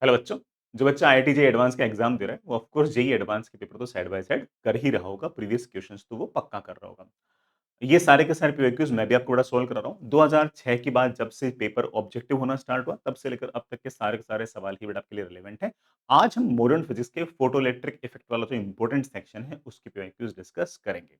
Hello बच्चों। जो बच्चा आईआईटी जेईई एडवांस का एग्जाम दे रहा है वो ऑफ कोर्स जेईई एडवांस के पेपर तो साइड बाय साइड कर ही रहा होगा। प्रीवियस क्वेश्चंस तो वो पक्का कर रहा होगा। ये सारे के सारे पीवाईक्यूज मैं भी आपको बड़ा सोल्व करा रहा हूँ। 2006 के बाद जब से पेपर ऑब्जेक्टिव होना स्टार्ट हुआ तब से लेकर अब तक के सारे सवाल ही बेटा आपके लिए रिलेवेंट है। आज हम मॉडर्न फिजिक्स के फोटो इलेक्ट्रिक इफेक्ट वाला जो इंपॉर्टेंट सेक्शन है उसके पीवाईक्यूज डिस्कस करेंगे।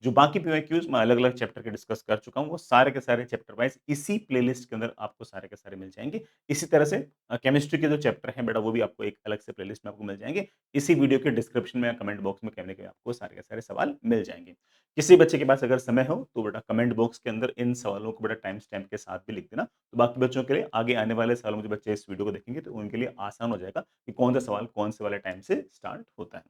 जो बाकी पीवाईक्यूज मैं अलग-अलग चैप्टर के डिस्कस कर चुका हूँ, वो सारे के सारे चैप्टर वाइज़ इसी प्लेलिस्ट के अंदर आपको सारे के सारे मिल जाएँगे। इसी तरह से केमिस्ट्री के जो चैप्टर हैं बेटा वो भी आपको एक अलग से प्लेलिस्ट में आपको मिल जाएँगे। इसी वीडियो के डिस्क्रिप्शन में या कमेंट बॉक्स में कहने के आपको सारे के सारे सवाल मिल जाएँगे। किसी बच्चे के पास अगर समय हो तो बेटा कमेंट बॉक्स के अंदर इन सवालों को बेटा टाइम स्टैम्प के साथ भी लिख देना। तो बाकी बच्चों के लिए आगे आने वाले सालों में जो बच्चे इस वीडियो को देखेंगे तो उनके लिए आसान हो जाएगा कि कौन सा सवाल कौन से वाले टाइम से स्टार्ट होता है।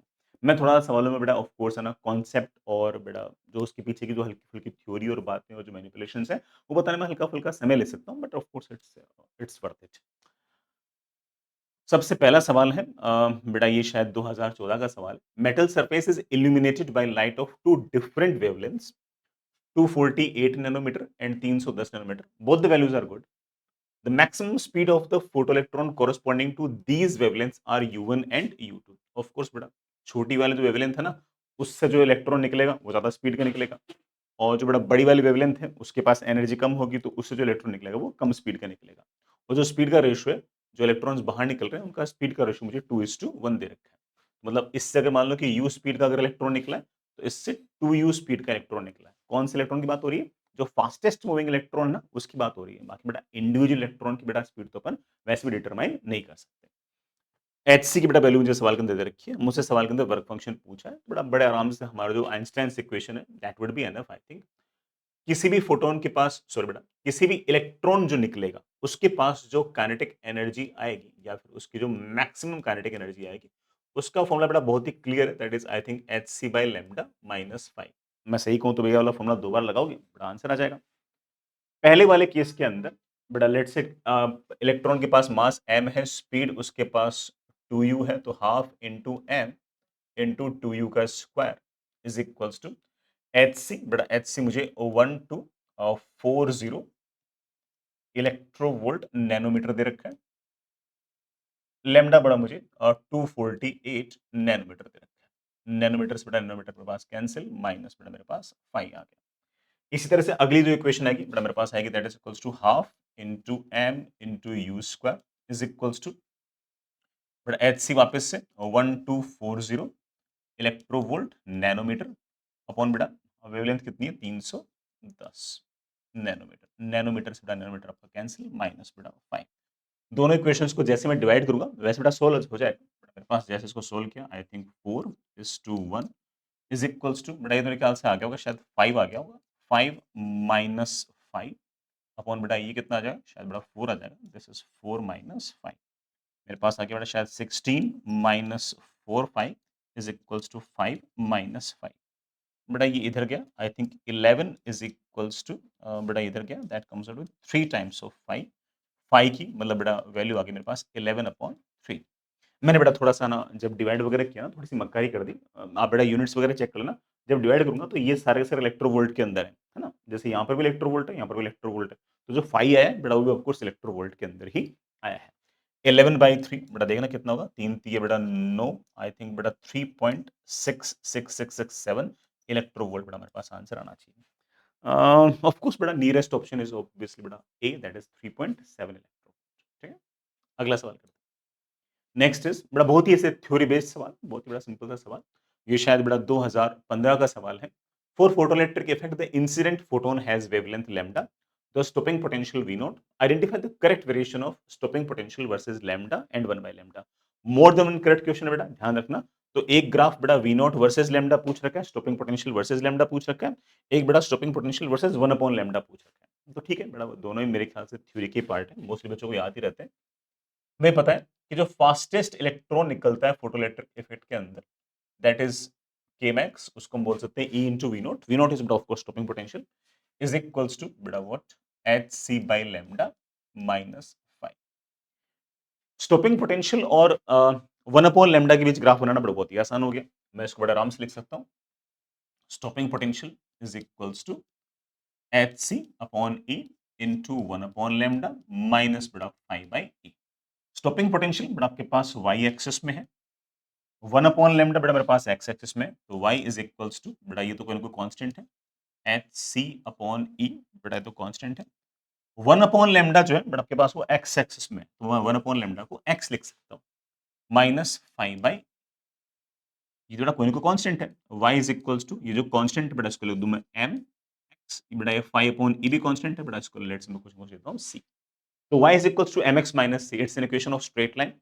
मैं थोड़ा सवालों में बेटा ऑफ कोर्स है ना कॉन्सेप्ट और बेटा जो उसके पीछे की जो हल्की-फुल्की थ्योरी और बातें और जो मैनिपुलेशंस हैं, वो बताने में हल्का-फुल्का समय ले सकता हूँ but of course it's worth it. सबसे पहला सवाल है बेटा ये शायद 2014 का सवाल है। Metal surface is illuminated by light of two different wavelengths 248 nanometre and 310 nanometre. Both the values are good. The maximum speed of the photoelectron corresponding to these wavelengths are U1 and U2। Of course बेटा छोटी वाली जो wavelength है ना, उससे जो electron निकलेगा वो ज़्यादा स्पीड का निकलेगा और जो बड़ा बड़ी वाली वेवलेंथ है उसके पास एनर्जी कम होगी तो उससे जो इलेक्ट्रॉन निकलेगा वो कम स्पीड का निकलेगा। और जो स्पीड का रेशियो है, जो इलेक्ट्रॉन्स बाहर निकल रहे हैं उनका स्पीड का रेशियो मुझे 2:1 दे रखा है। मतलब इससे अगर मान लो कि U स्पीड का अगर इलेक्ट्रॉन निकला है, तो इससे 2U स्पीड का इलेक्ट्रॉन निकला है। कौन से इलेक्ट्रॉन की बात हो रही है? जो फास्टेस्ट मूविंग इलेक्ट्रॉन ना उसकी बात हो रही है। बाकी बेटा इंडिविजुअल इलेक्ट्रॉन की बेटा स्पीड तो अपन वैसे भी डिटरमाइन नहीं कर सकते। एचसी की बेटा वैल्यू मुझे सवाल के अंदर दे रखी है। मुझसे सवाल के अंदर वर्क फंक्शन पूछा है। बड़ा बड़े आराम से हमारा जो आइंस्टाइन्स इक्वेशन है that would be enough I think. किसी भी फोटोन के पास सॉरी बेटा किसी भी इलेक्ट्रॉन जो निकलेगा उसके पास जो काइनेटिक एनर्जी आएगी या फिर उसकी जो मैक्सिमम काइनेटिक एनर्जी आएगी उसका फॉर्मूला बेटा बहुत ही क्लियर है। That is I think h c by lambda minus 5। मैं सही कहूं तो भैया वाला फॉर्मूला 2 बार लगाओगे बड़ा आंसर आ जाएगा। पहले वाले केस के अंदर बेटा लेट्स से इलेक्ट्रॉन के पास मास m है, स्पीड उसके पास 2u है, तो half into m into 2u का square is equals to H c. बेटा एच सी मुझे 1240 इलेक्ट्रोवोल्ट नैनोमीटर दे रखा है। लेमडा बड़ा मुझे 248 नैनोमीटर दे रखा है। नैनोमीटर से बेटा नैनोमीटर मेरे पास कैंसिल, माइनस बेटा मेरे पास 5 आ गया। इसी तरह से अगली जो इक्वेशन आएगी बेटा मेरे पास आएगी that is equals to half into m into u square is equals to बेटा एच सी वापस से 1240 इलेक्ट्रोवोल्ट नैनोमीटर अपॉन बेटा वेवलेंथ कितनी है 310 नैनोमीटर। नैनोमीटर से बेटा नैनोमीटर आपका कैंसिल, माइनस बेटा 5। दोनों इक्वेशंस को जैसे मैं डिवाइड करूंगा वैसे बेटा सोल्व हो जाएगा। बेटा मेरे पास जैसे इसको सोल्व किया I think 4:1 is equals to बेटा ये तो मेरे ख्याल से आ गया होगा, शायद 5 आ गया होगा। 5 माइनस 5 अपॉन बेटा ये कितना आ जाएगा, शायद बेटा 4 आ जाएगा। This is 4 minus 5। मेरे पास आ गया बेटा शायद 16 minus 4 5 is equals to 5 minus 5। बेटा ये इधर गया I think 11 is equals to बेटा इधर गया that comes out with 3 times of 5। 5 की मतलब बेटा वैल्यू आ गई मेरे पास 11 अपॉन 3। मैंने बेटा थोड़ा-सा ना जब डिवाइड वगैरह किया ना थोड़ी-सी मक्कारी कर दी। आप बेटा यूनिट्स वगैरह चेक कर लेना। जब डिवाइड करूँगा तो ये सारे के सारे इलेक्ट्रोवोल्ट के अंदर है ना? जैसे यहाँ पर भी इलेक्ट्रोवोल्ट है, यहाँ पर भी इलेक्ट्रोवोल्ट है। तो जो 5 आया है बेटा वो भी ऑफ कोर्स इलेक्ट्रोवोल्ट के अंदर ही आया है। 11/3 बेटा देखना कितना होगा? 3 तिये बेटा 9 आई थिंक बेटा 3.66667 इलेक्ट्रोवोल्ट बेटा मेरे पास आंसर आना चाहिए। ऑफ कोर्स बेटा नियरेस्ट ऑप्शन इज़ ऑब्वियसली बेटा ए दैट इज़ 3.7 इलेक्ट्रोवोल्ट। ठीक है? अगला सवाल करते हैं। नेक्स्ट इज़ बड़ा बहुत ही ऐसे थ्योरी बेस्ड सवाल, बहुत ही बड़ा सिंपल सा सवाल। ये शायद बड़ा 2015 का सवाल है। For photoelectric effect the incident photon has wavelength lambda, the stopping potential V naught, identify the correct variation of stopping potential versus lambda and 1 by lambda. More than one correct question है बेटा, ध्यान रखना। तो एक graph बेटा V not versus lambda पूछ रखा है, स्टॉपिंग पोटेंशियल वर्सेस लैम्बडा पूछ रखा है। एक बेटा stopping potential versus 1 upon lambda पूछ रखा है। तो ठीक है बेटा, दोनों ही मेरे ख्याल से थ्योरी के पार्ट है, मोस्टली बच्चों को याद ही रहते हैं। हमें पता है कि जो फास्टेस्ट इलेक्ट्रॉन निकलता है फोटोइलेक्ट्रिक इफेक्ट के अंदर दैट इज के मैक्स, उसको हम बोल सकते हैं e into V naught. V naught is of course stopping potential is equals to बेटा what H c by lambda minus 5। Stopping potential और 1 अपॉन लैम्डा के बीच ग्राफ बनाना बड़ा बहुत ही आसान हो गया। मैं इसको बड़ा आराम से लिख सकता हूँ। Stopping potential is equals to H C upon e into 1 upon lambda minus बेटा 5 बाई ई। स्टॉपिंग पोटेंशियल बेटा आपके पास वाई एक्सिस में है, 1 अपॉन लैम्डा बेटा मेरे पास एक्स एक्सिस में, तो y इज इक्वल्स टू बेटा ये तो कोई ना कोई कांस्टेंट है, एच सी अपॉन ई बेटा ये तो कांस्टेंट है, 1 अपॉन लैम्डा जो है बेटा आपके पास वो एक्स एक्सिस में, तो 1 अपॉन लैम्डा को x लिख सकता हूँ, माइनस 5 बाई ये बेटा कोई ना कोई कांस्टेंट है, y इज इक्वल्स टू ये जो कांस्टेंट बेटा इसको लिख दूं मैं m x बेटा ये 5 अपॉन ई भी कांस्टेंट है बेटा इसको लेट्स मैं कुछ देता हूँ c, so y is equals to mx minus c. It's an equation of straight line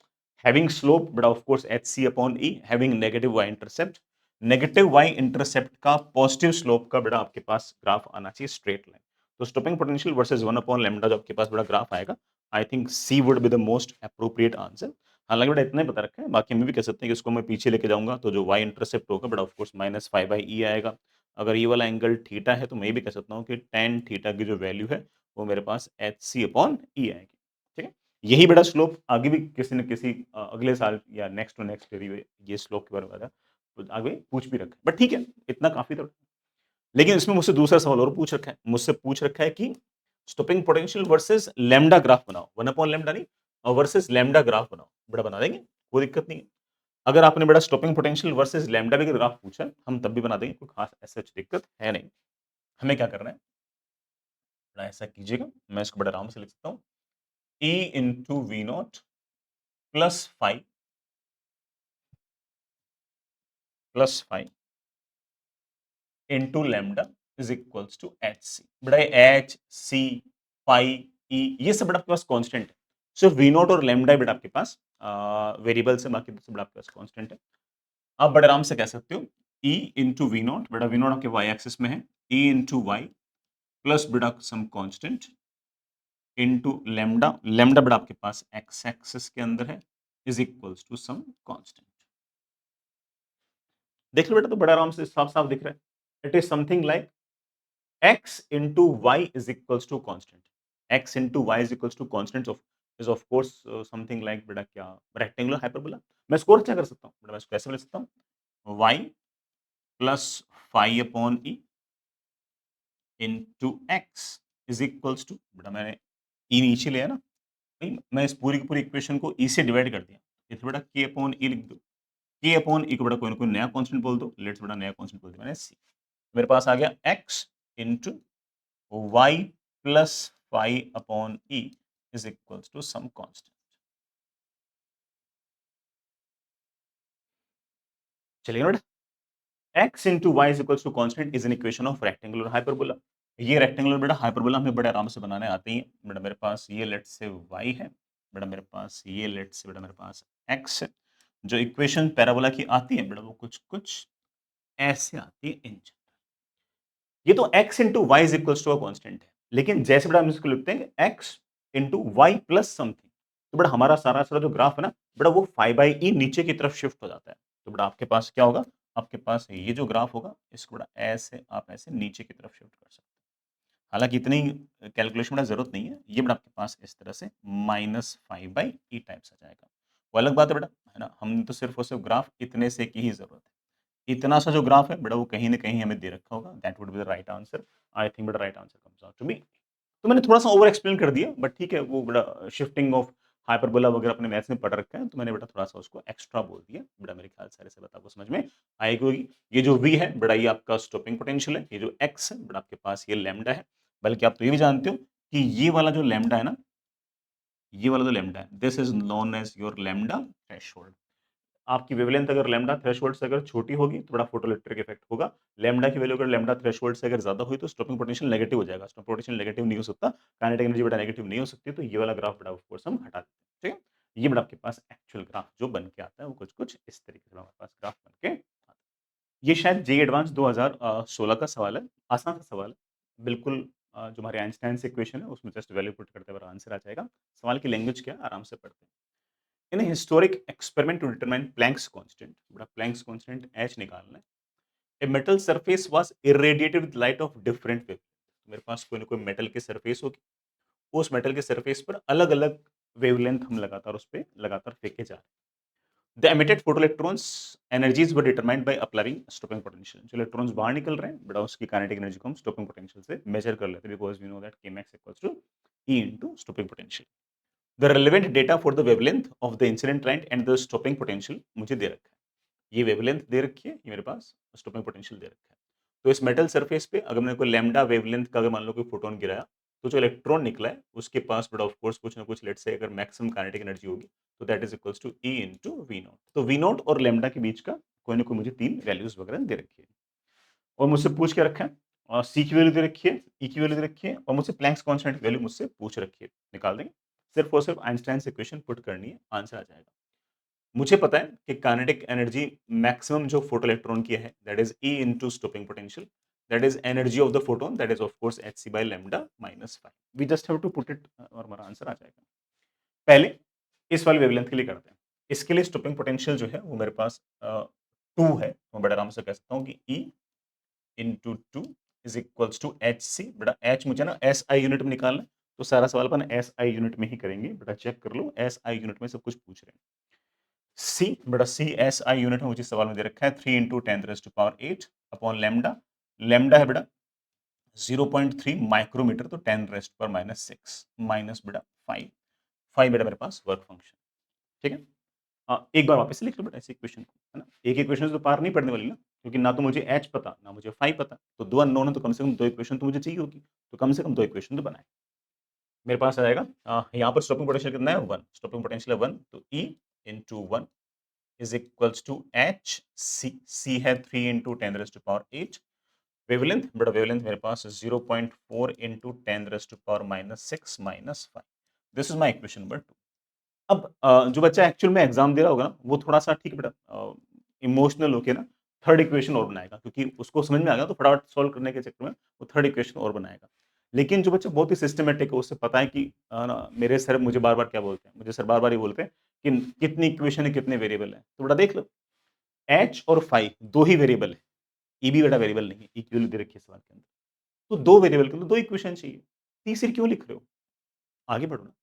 having slope, but of course hc upon e having negative y intercept. Negative y intercept का positive slope का बेटा आपके पास graph आना चाहिए straight line. तो stopping potential versus 1 upon lambda जो आपके पास बड़ा ग्राफ आएगा, I think C would be the most appropriate answer. हालांकि बेटा इतना ही पता रखा है, बाकी हम भी कह सकते हैं कि इसको मैं पीछे लेके जाऊंगा तो जो y इंटरसेप्ट होगा बेटा of course minus 5 by E आएगा। अगर ये वाला एंगल थीटा है तो मैं ये भी कह सकता हूँ कि tan थीटा की जो वैल्यू है वो मेरे पास एच सी अपॉन ई आएगी। ठीक है, यही बड़ा स्लोप आगे भी किसी न किसी अगले साल या नेक्स्ट टू नेक्स्ट ईयर ये स्लोप के बारे में तो आगे पूछ भी रखा है, बट ठीक है इतना काफी तो। लेकिन इसमें मुझसे दूसरा सवाल और पूछ रखा है, मुझसे पूछ रखा है कि stopping potential versus lambda graph बनाओ, 1 अपॉन लैम्डा नहीं और वर्सेस लैम्डा ग्राफ बनाओ। बड़ा बना देंगे, कोई दिक्कत नहीं है। अगर आपने बड़ा स्टॉपिंग पोटेंशियल वर्सेस लैम्डा भी ग्राफ पूछा है, हम तब भी बना देंगे, कोई खास ऐसा दिक्कत है नहीं। हमें क्या करना है, बड़ा ऐसा कीजिएगा, मैं इसको बड़ा आराम से लिख सकता हूँ, E into V naught plus 5 into lambda is equals to H c. बड़ा एच सी पाई ई ये सब बड़ा आपके पास कांस्टेंट है, सिर्फ वी नॉट और लैम्डा बेटा आपके पास वेरिएबल्स है, बाकी तो सब बड़ा आपके पास कांस्टेंट है। आप बड़े आराम से कह सकते हो ई इंटू वी नॉट, बेटा वी नॉट आपके वाई एक्सिस में है, ई इंटू वाई प्लस बेटा some constant into lambda, lambda बेटा आपके पास एक्स एक्सिस के अंदर है, is equals to some constant. देख लो बेटा, तो बड़ा आराम से साफ साफ दिख रहा है, it is something like x into y is equals to constant. X into y is equals to constant of is of course something like बेटा क्या रेक्टेंगुलर हाइपरबोला। मैं इसको और क्या कर सकता हूँ बेटा, मैं इसको कैसे लिख सकता हूँ, y plus 5 upon e into x is equals to बेटा मैंने ई नीचे लिया ना, नहीं मैं इस पूरी की पूरी इक्वेशन को ई से डिवाइड कर दिया, इस बेटा k अपॉन ई लिख दो, k अपॉन ई को बेटा कोई ना कोई नया कांस्टेंट बोल दो, लेट्स बेटा नया कांस्टेंट बोल दिया मैंने c, मेरे पास आ गया x into y plus 5 upon e is equals to some constant। चलिए बेटा, x into y is equals to constant is an equation of rectangular hyperbola। ये रेक्टेंगुलर बेटा हाइपरबोला हमें बड़े आराम से बनाने आते हैं बेटा। मेरे पास ये लेट्स से y है बेटा, मेरे पास ये लेट्स से बेटा मेरे पास x है। जो इक्वेशन पैराबोला की आती है बेटा वो कुछ कुछ ऐसे आती है इन जनरल। ये तो x into y is equals to a constant है, लेकिन जैसे बेटा हम इसको लिखते हैं x into y plus something, तो बेटा हमारा सारा सारा जो ग्राफ है ना बेटा वो 5 बाई ई नीचे की तरफ शिफ्ट हो जाता है। तो बेटा आपके पास क्या होगा, आपके पास ये जो ग्राफ होगा इसको बेटा ऐसे आप ऐसे नीचे की तरफ शिफ्ट कर सकते हैं। हालांकि इतनी कैलकुलेशन में जरूरत नहीं है, ये बेटा आपके पास इस तरह से माइनस 5 बाई ई टाइप्स आ जाएगा। वो अलग बात है बेटा, है ना, हम तो सिर्फ और सिर्फ ग्राफ इतने से की ही जरूरत है। इतना सा जो ग्राफ है बेटा वो कहीं ना कहीं हमें दे रखा होगा, that would be the right answer. I think बेटा right answer comes out to be, तो मैंने थोड़ा सा ओवर एक्सप्लेन कर दिया, बट ठीक है, वो बेटा शिफ्टिंग ऑफ हाइपरबोला वगैरह अपने मैथ्स में पढ़ रखा है, तो मैंने बेटा थोड़ा सा उसको एक्स्ट्रा बोल दिया बेटा। मेरे ख्याल सारे से बता को समझ में आएगी होगी। ये जो v है बेटा ये आपका स्टॉपिंग पोटेंशियल है, ये जो x है बेटा आपके पास ये लैम्डा है। बल्कि आप तो ये भी जानते हो कि ये वाला जो लैम्डा है ना, ये वाला जो लैम्डा है this is known as your lambda threshold. आपकी वेवलेंथ अगर लैम्डा थ्रेशोल्ड से अगर छोटी होगी तो बड़ा फोटोइलेक्ट्रिक इफेक्ट होगा। लैम्डा की वैल्यू अगर लैम्डा थ्रेशोल्ड से अगर ज्यादा हुई तो स्टॉपिंग पोटेंशियल नेगेटिव हो जाएगा। स्टॉपिंग पोटेंशियल नेगेटिव नहीं हो सकता, काइनेटिक एनर्जी बेटा नेगेटिव नहीं हो सकती, तो ये वाला ग्राफ बेटा ऑफ कोर्स हम हटा देते हैं। ठीक है, ये बेटा आपके पास एक्चुअल ग्राफ जो बन के आता है वो कुछ कुछ इस तरीके से हमारे पास ग्राफ बन के आता है। ये शायद जेईई एडवांस 2016 का सवाल है, आसान सा सवाल है बिल्कुल। जो हमारे आइंस्टाइन से इक्वेशन है उसमें जस्ट वैल्यू पुट करते हुए आंसर आ जाएगा। सवाल की लैंग्वेज क्या है, आराम से पढ़ते हैं। In historic experiment to determine Planck's constant, बड़ा प्लैंक्स कांस्टेंट h निकालना है। A metal surface was irradiated with light of different wave. मेरे पास कोई ना कोई मेटल की सरफेस होगी, उस मेटल के सरफेस पर अलग-अलग वेवलेंथ हम लगातार उस पे लगातार फेंके जा रहे हैं। The emitted photoelectrons energies were determined by applying stopping potential. जो इलेक्ट्रॉन्स बाहर निकल रहे हैं बेटा उसकी काइनेटिक एनर्जी को हम स्टॉपिंग पोटेंशियल से मेजर कर लेते हैं, because we know that Kmax equals to E into stopping potential. The relevant data for the wavelength of the incident light and the stopping potential मुझे दे रखा है। ये वेवलेंथ दे रखी है, ये मेरे पास स्टॉपिंग पोटेंशियल दे रखा है। तो इस मेटल सरफेस पे अगर मेरे को लैम्बडा वेवलेंथ का अगर मान लो कोई फोटोन गिराया, तो जो इलेक्ट्रॉन निकला है उसके पास बड़ा ऑफ कोर्स कुछ ना कुछ लेट्स से अगर मैक्सिमम काइनेटिक एनर्जी होगी, तो that is equals to e into V naught. तो वी नॉट और लैम्बडा के बीच का कोई ना कोई मुझे 3 वैल्यूज वगैरह दे रखी है। और मुझसे पूछ के रखा है सी की वैल्यू दे रखी है, ई की वैल्यू दे रखी है और मुझसे प्लैंक्स कांस्टेंट की वैल्यू मुझसे पूछ रखी है। निकाल देंगे। सिर्फ और सिर्फ आइंस्टाइन इक्वेशन पुट करनी है, आंसर आ जाएगा। मुझे पता है कि काइनेटिक एनर्जी मैक्सिमम जो फोटो इलेक्ट्रॉन की है that is e into stopping potential, that is energy of the photon, that is of course hc by lambda minus 5। We just have to put it और हमारा answer आ जाएगा। पहले इस वाले वेवलेंथ के लिए करते हैं। इसके लिए स्टॉपिंग पोटेंशियल जो है वो मेरे पास 2 है। तो मैं बड़े आराम से कह सकता हूँ कि e into 2 is equals to H c. बेटा एच मुझे ना एस आई यूनिट में निकालना है, तो सारा सवाल अपन एस आई यूनिट में ही करेंगे। बेटा चेक कर लो, एस आई यूनिट में सब कुछ पूछ रहे हैं। सी, बेटा सी एस आई यूनिट में मुझे सवाल में दे रखा है 3 इंटू 10⁻8 अपॉन लैम्डा। लैम्डा है बेटा 0.3 माइक्रोमीटर, तो 10⁻6 माइनस बेटा 5। 5 बेटा मेरे पास वर्क फंक्शन। ठीक है। एक बार वापस से लिख लो बेटा ऐसे इक्वेशन को, है ना। एक इक्वेशन से तो पार नहीं पड़ने वाली ना, क्योंकि ना तो मुझे एच पता ना मुझे 5 पता। तो दो अननोन है, तो कम से कम दो इक्वेशन तो मुझे चाहिए होगी। तो कम से कम दो इक्वेशन तो बनाए। मेरे पास आ जाएगा यहाँ पर स्टॉपिंग पोटेंशियल कितना है 1, स्टॉपिंग पोटेंशियल है 1, तो e into 1 is equals to H c. C है 3 इंटू 10⁻8। वेवलेंथ, बड़ा वेवलेंथ मेरे पास 0.4 into 10⁻6 minus 5। This is my equation number 2। अब जो बच्चा एक्चुअल में एग्जाम दे रहा होगा ना, वो थोड़ा सा ठीक है बेटा इमोशनल होके ना थर्ड इक्वेशन और बनाएगा, क्योंकि उसको समझ में आ गया तो फटाफट सॉल्व करने के चक्कर में वो थर्ड इक्वेशन और बनाएगा। लेकिन जो बच्चा बहुत ही सिस्टमेटिक है, उससे पता है कि ना मेरे सर मुझे बार बार क्या बोलते हैं, मुझे सर बार बार ये बोलते हैं कि कितनी इक्वेशन है कितने वेरिएबल है। तो बेटा देख लो, एच और फाइव दो ही वेरिएबल है, ई भी बेटा वेरिएबल नहीं है, ई की वैल्यू दे रखी है सवाल के अंदर। तो दो वेरिएबल के अंदर दो इक्वेशन चाहिए, तीसरी क्यों लिख रहे हो? आगे बढ़ो ना।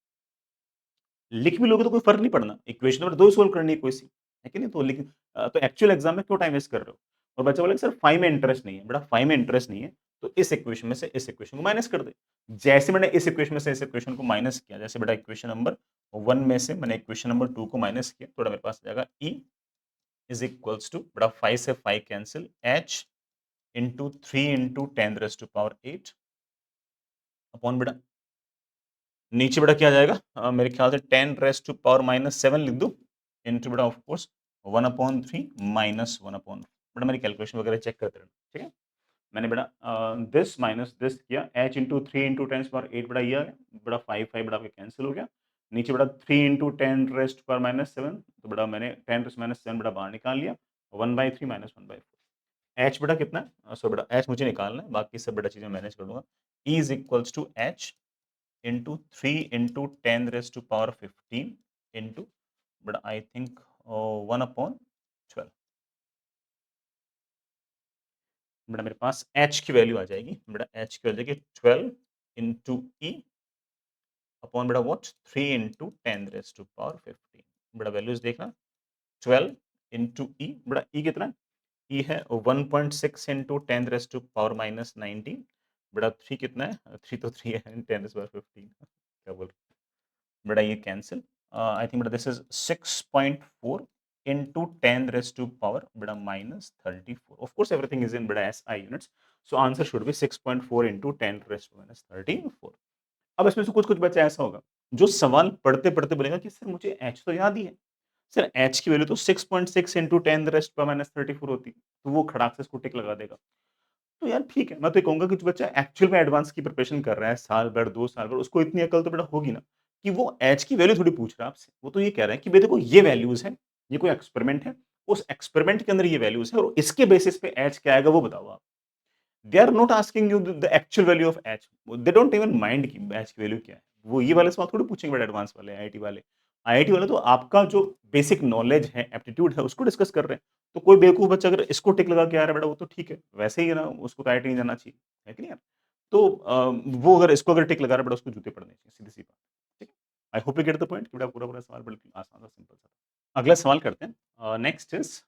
लिख भी लोगे तो कोई फर्क नहीं पड़ना, इक्वेशन नंबर 2 ही सोल्व करनी है कोई सी, है कि नहीं? तो तो एक्चुअल एग्जाम में क्यों टाइम वेस्ट कर रहे हो? और बच्चा बोलेगा सर फाइ में इंटरेस्ट नहीं है। बेटा फाइ में इंटरेस्ट नहीं है, तो इस इक्वेशन में से इस इक्वेशन को माइनस कर दे। जैसे मैंने इस इक्वेशन में से इस इक्वेशन को माइनस किया, जैसे बेटा इक्वेशन नंबर 1 में से मैंने इक्वेशन नंबर 2 को माइनस किया, तो बेटा मेरे पास आ जाएगा ई इज इक्वल्स टू बेटा 5 से 5 cancel, H into 3 into 10⁻8 upon बेटा नीचे बेटा क्या आ जाएगा, मेरे ख्याल से 10⁻7 लिख दो इंटू बेटा ऑफ कोर्स 1/3 माइनस 1/4। बेटा मेरी कैलकुलेशन वगैरह चेक करते रहना, ठीक है। मैंने बेटा दिस माइनस दिस किया, h इंटू 3 इंटू 10⁻8 बेटा ये आ गया। बेटा 5 5 बेटा आपके कैंसिल हो गया। नीचे बेटा 3 इंटू 10⁻7, तो बेटा मैंने 10⁻7 बेटा बाहर निकाल लिया। 1/3 माइनस 1/4। h बेटा कितना है? सो बेटा h मुझे निकालना है, बाकी सब बेटा चीजें मैनेज कर लूंगा। E is equals to h into 3 into 10⁻15 into but I think 1/12। बेटा मेरे पास h की वैल्यू आ जाएगी, बेटा h की वैल्यू जाएगी 12 इंटू ई अपॉन बेटा व्हाट 3 इंटू 10⁻15। बेटा वैल्यूज देखना, 12 इंटू ई, बेटा ई कितना है? ई है 1.6 इंटू 10⁻⁻19। बेटा 3 कितना है? 3 तो 3 है 10⁻15। क्या बोल रहे हैं? बेटा ये कैंसिल। आई थिंक बेटा this is 6.4 into 10 raised to power बेटा minus 34। Of course everything is in बेटा SI units, so answer should be 6.4 into 10 raised to minus 34। अब इसमें से कुछ कुछ बच्चा ऐसा होगा जो सवाल पढ़ते पढ़ते बोलेगा कि सर मुझे h तो याद ही है, सर h की वैल्यू तो 6.6 into 10 raised to minus 34 होती, तो वो खड़ाक से इसको टिक लगा देगा। तो यार ठीक है, मैं तो ये कहूँगा कि जो बच्चा एक्चुअल में एडवांस की प्रिपरेशन कर रहा है साल भर, 2 साल भर, उसको इतनी अकल तो बेटा होगी ना कि वो एच की वैल्यू थोड़ी पूछ रहा है आपसे। वो तो ये कह रहा है कि भई देखो ये वैल्यूज़ हैं, ये कोई एक्सपेरिमेंट है, उस एक्सपेरिमेंट के अंदर ये वैल्यूज़ हैं और इसके बेसिस पे एच क्या आएगा वो बताओ आप। They are not asking you the actual value of h. They don't even mind कि एच की वैल्यू क्या है। वो ये वाले सवाल थोड़ी पूछेंगे बेटा एडवांस वाले, आईआईटी वाले। आईआईटी वाले तो आपका जो बेसिक नॉलेज है, एप्टीट्यूड है, उसको डिस्कस कर रहे हैं। तो कोई बेवकूफ बच्चा अगर इसको टिक लगा के आ रहा है बेटा, वो तो ठीक है। वैसे ही है ना, उसको तो आईआईटी नहीं जाना चाहिए, है कि नहीं यार? तो वो अगर इसको अगर टिक लगा रहा है बेटा, उसको जूते पड़ने चाहिए, सीधी-सी बात। ठीक है? I hope you get the point कि बेटा पूरा-पूरा सवाल बिल्कुल आसान सा, सिंपल सा। अगला सवाल करते हैं। नेक्स्ट इज़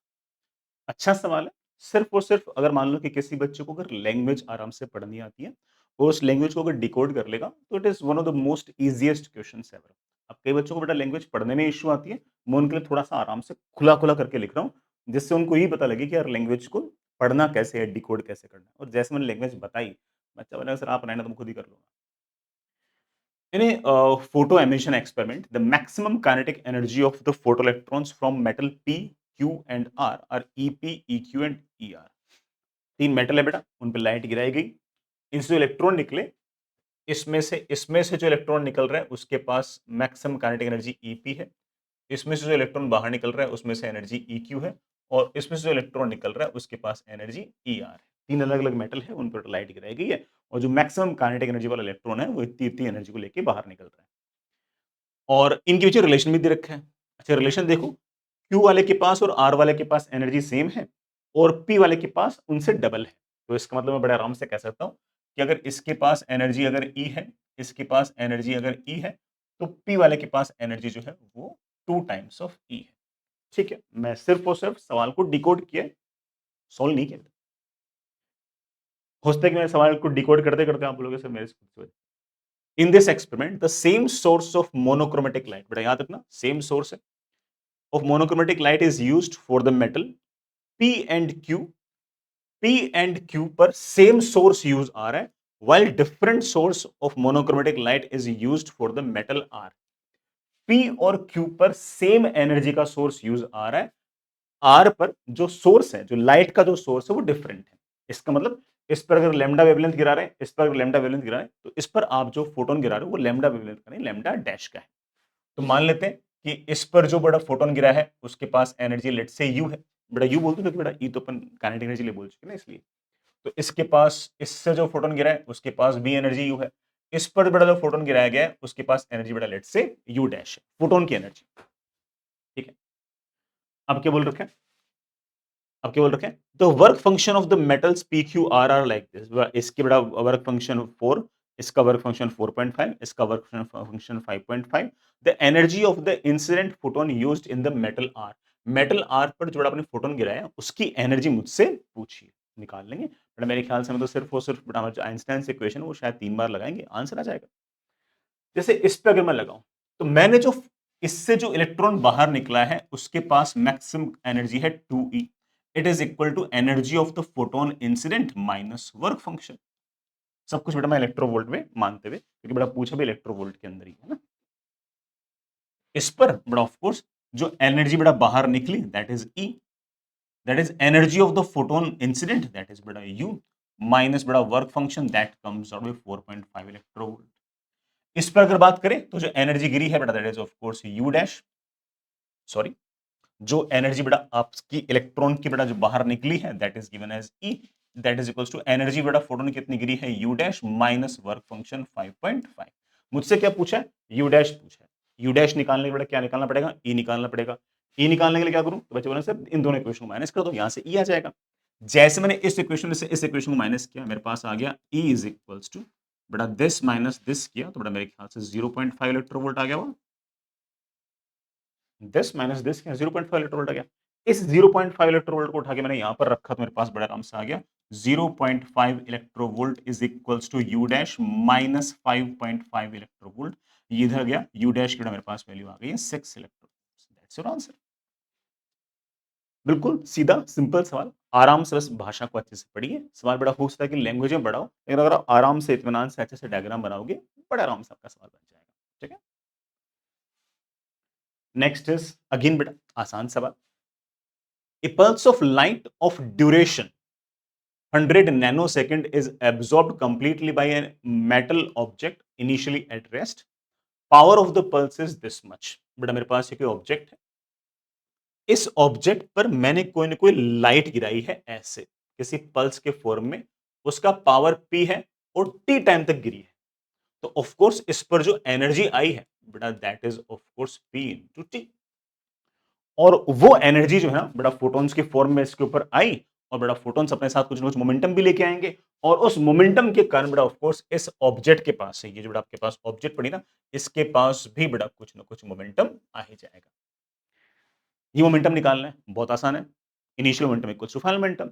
अच्छा सवाल है। सिर्फ़ और सिर्फ़ अगर मान लो कि किसी बच्चे को अगर लैंग्वेज आराम से पढ़नी आती है और उस लैंग्वेज को अगर डिकोड कर लेगा, तो it is one of the most easiest questions ever. अब कई बच्चों को बेटा लैंग्वेज पढ़ने में इश्यू आती है, मैं उनके लिए थोड़ा-सा आराम से खुला-खुला करके लिख रहा हूँ, जिससे उनको ये पता लगे कि यार लैंग्वेज को पढ़ना कैसे है, डिकोड कैसे करना है। और जैसे मैंने लैंग्वेज बताई, बच्चा बोला सर आप रहने दो मैं खुद ही कर लूँगा। In a photo emission experiment, the maximum kinetic energy of the photoelectrons from metal P, Q and R are EP, EQ and ER. तीन मेटल है बेटा, उन पे लाइट गिराई गई। इनसे जो इलेक्ट्रॉन निकले, इसमें से जो इलेक्ट्रॉन निकल रहा है उसके पास मैक्सिमम काइनेटिक एनर्जी EP है। इसमें से जो इलेक्ट्रॉन बाहर निकल रहा है उसमें से एनर्जी EQ है और इसमें से जो इलेक्ट्रॉन निकल रहा है उसके पास एनर्जी ER है। तीन अलग-अलग मेटल है, उन पर लाइट गिराई गई है और जो मैक्सिमम काइनेटिक एनर्जी वाला इलेक्ट्रॉन है वो इतनी-इतनी एनर्जी को लेके बाहर निकल रहा है। और इनके बीच रिलेशन भी दे रखा है। अच्छा रिलेशन देखो, Q वाले के पास और R वाले के पास एनर्जी सेम है और P वाले के पास उनसे डबल है। तो इसका मतलब मैं बड़े आराम से कह सकता हूँ कि अगर इसके पास एनर्जी अगर E है, इसके पास एनर्जी अगर E है, तो P वाले के पास एनर्जी जो है वो 2 टाइम्स ऑफ E है। ठीक है? मैं सिर्फ और सिर्फ सवाल को डिकोड किया, सॉल्व नहीं किया। हो सकता है कि मैं सवाल को डिकोड करते-करते आप बोलोगे सर मेरे से खुद से हो जाए। In this experiment, the same source of monochromatic light, बेटा याद रखना, सेम सोर्स है of monochromatic light is used for the metal P and Q. P and Q पर सेम सोर्स यूज आ रहा है while different source of monochromatic light is used for the metal R. P और Q पर same energy का source use आ रहा है, R पर जो सोर्स है, जो लाइट का जो सोर्स है वो डिफरेंट है। इसका मतलब इस पर अगर लैम्डा वेवलेंथ गिरा रहे हैं, इस पर अगर लैम्डा वेवलेंथ गिरा रहे हैं, तो इस पर आप जो फोटोन गिरा रहे हो वो लैम्डा वेवलेंथ का नहीं, लैम्डा डैश का है। तो मान लेते हैं कि इस पर जो बड़ा फोटोन गिरा है उसके पास एनर्जी लेट से यू है। बेटा यू बोलते क्योंकि बेटा ई तो अपन काइनेटिक एनर्जी ले बोल चुके ना, इसलिए तो इसके पास इससे जो फोटोन गिरा है उसके पास भी एनर्जी यू है। इस पर बड़ा जो फोटोन गिराया गया है उसके पास एनर्जी बड़ा लेट से यू डैश है, फोटोन की एनर्जी। ठीक है, अब क्या बोल रखे हैं, अब क्या बोल रखे हैं, the work function of the metals P Q R like this. इसके बड़ा वर्क फंक्शन 4, इसका वर्क फंक्शन 4.5, इसका work function 5.5। The energy of the incident photon used in the metal R, metal R पर जो आपने फोटोन गिराया उसकी energy मुझसे पूछिए, निकाल लेंगे। बट मेरे ख्याल से मैं तो सिर्फ और सिर्फ आइंस्टाइन से इक्वेशन वो शायद 3 बार लगाएंगे, आंसर आ जाएगा। जैसे इस पे अगर मैं लगाऊं तो मैंने जो इससे जो इलेक्ट्रॉन बाहर निकला है उसके पास मैक्सिमम एनर्जी है 2E। It is equal to energy of the photon incident minus work function. सब कुछ बेटा मैं इलेक्ट्रोवोल्ट में मानते हुए, क्योंकि बड़ा पूछा भी इलेक्ट्रोवोल्ट के अंदर ही है ना। इस पर बड़ा ऑफ कोर्स जो एनर्जी बड़ा बाहर निकली that is E, that is energy of the photon incident that is बड़ा U माइनस बड़ा work function that comes out with 4.5 electronvolt. इस पर अगर बात करें तो जो एनर्जी गिरी है बेटा that is of course u dash, sorry जो एनर्जी बेटा आपकी इलेक्ट्रॉन की बेटा जो बाहर निकली है that is given as E, that is equals to energy बेटा फोटोन की कितनी गिरी है u dash minus work function 5.5। मुझसे क्या पूछा है, यू डैश पूछा है। यू डैश निकालने के लिए क्या निकालना पड़ेगा, E निकालना पड़ेगा। E निकालने के लिए क्या करूं, तो बच्चे बोले सर इन दोनों इक्वेशन को माइनस कर दो, यहां से E आ जाएगा। जैसे मैंने इस इक्वेशन में से इस इक्वेशन को माइनस किया मेरे पास आ गया E इज इक्वल्स टू बेटा दिस माइनस दिस किया तो बेटा मेरे ख्याल से 0.5 इलेक्ट्रोवोल्ट आ गया। वो 10 माइनस 10 क्या 0.5 इलेक्ट्रोवोल्ट आ गया। इस 0.5 इलेक्ट्रोवोल्ट को उठा के मैंने यहां पर रखा तो मेरे पास बड़ा आराम से आ गया 0.5 electronvolt is equals to u dash minus 5.5 electronvolt. ये इधर गया यू डैश की मेरे पास वैल्यू आ गई है 6 इलेक्ट्रोवोल्ट। That's your answer. बिल्कुल सीधा सिंपल सवाल, आराम से बस भाषा को अच्छे से पढ़िए। सवाल बड़ा हो सकता है कि लैंग्वेज में बढ़ाओ, लेकिन अगर आप आराम से इत्मीनान से अच्छे से डायग्राम बनाओगे बड़ा आराम से आपका सवाल बन जाएगा। ठीक है, नेक्स्ट इज अगेन बेटा आसान सवाल। A pulse of light of duration 100 nanosecond is absorbed completely by a metal object initially at rest. Power of the pulse is this much. बेटा मेरे पास ये कोई ऑब्जेक्ट है, इस ऑब्जेक्ट पर मैंने कोई ना कोई लाइट गिराई है ऐसे किसी पल्स के फॉर्म में, उसका पावर P है और T टाइम तक गिरी है। तो ऑफ कोर्स इस पर जो एनर्जी आई है बेटा that is of course P into T। और वो एनर्जी जो है ना बड़ा फोटॉन्स के फॉर्म में इसके ऊपर आई और बड़ा फोटॉन्स अपने साथ कुछ ना कुछ मोमेंटम भी लेके आएंगे और उस मोमेंटम के कारण बड़ा ऑफ कोर्स इस ऑब्जेक्ट के पास है, ये जो बड़ा आपके पास ऑब्जेक्ट पड़ी ना इसके पास भी बड़ा कुछ ना कुछ मोमेंटम आ ही जाएगा। ये मोमेंटम निकालना है बहुत आसान है। Initial momentum equals to final momentum.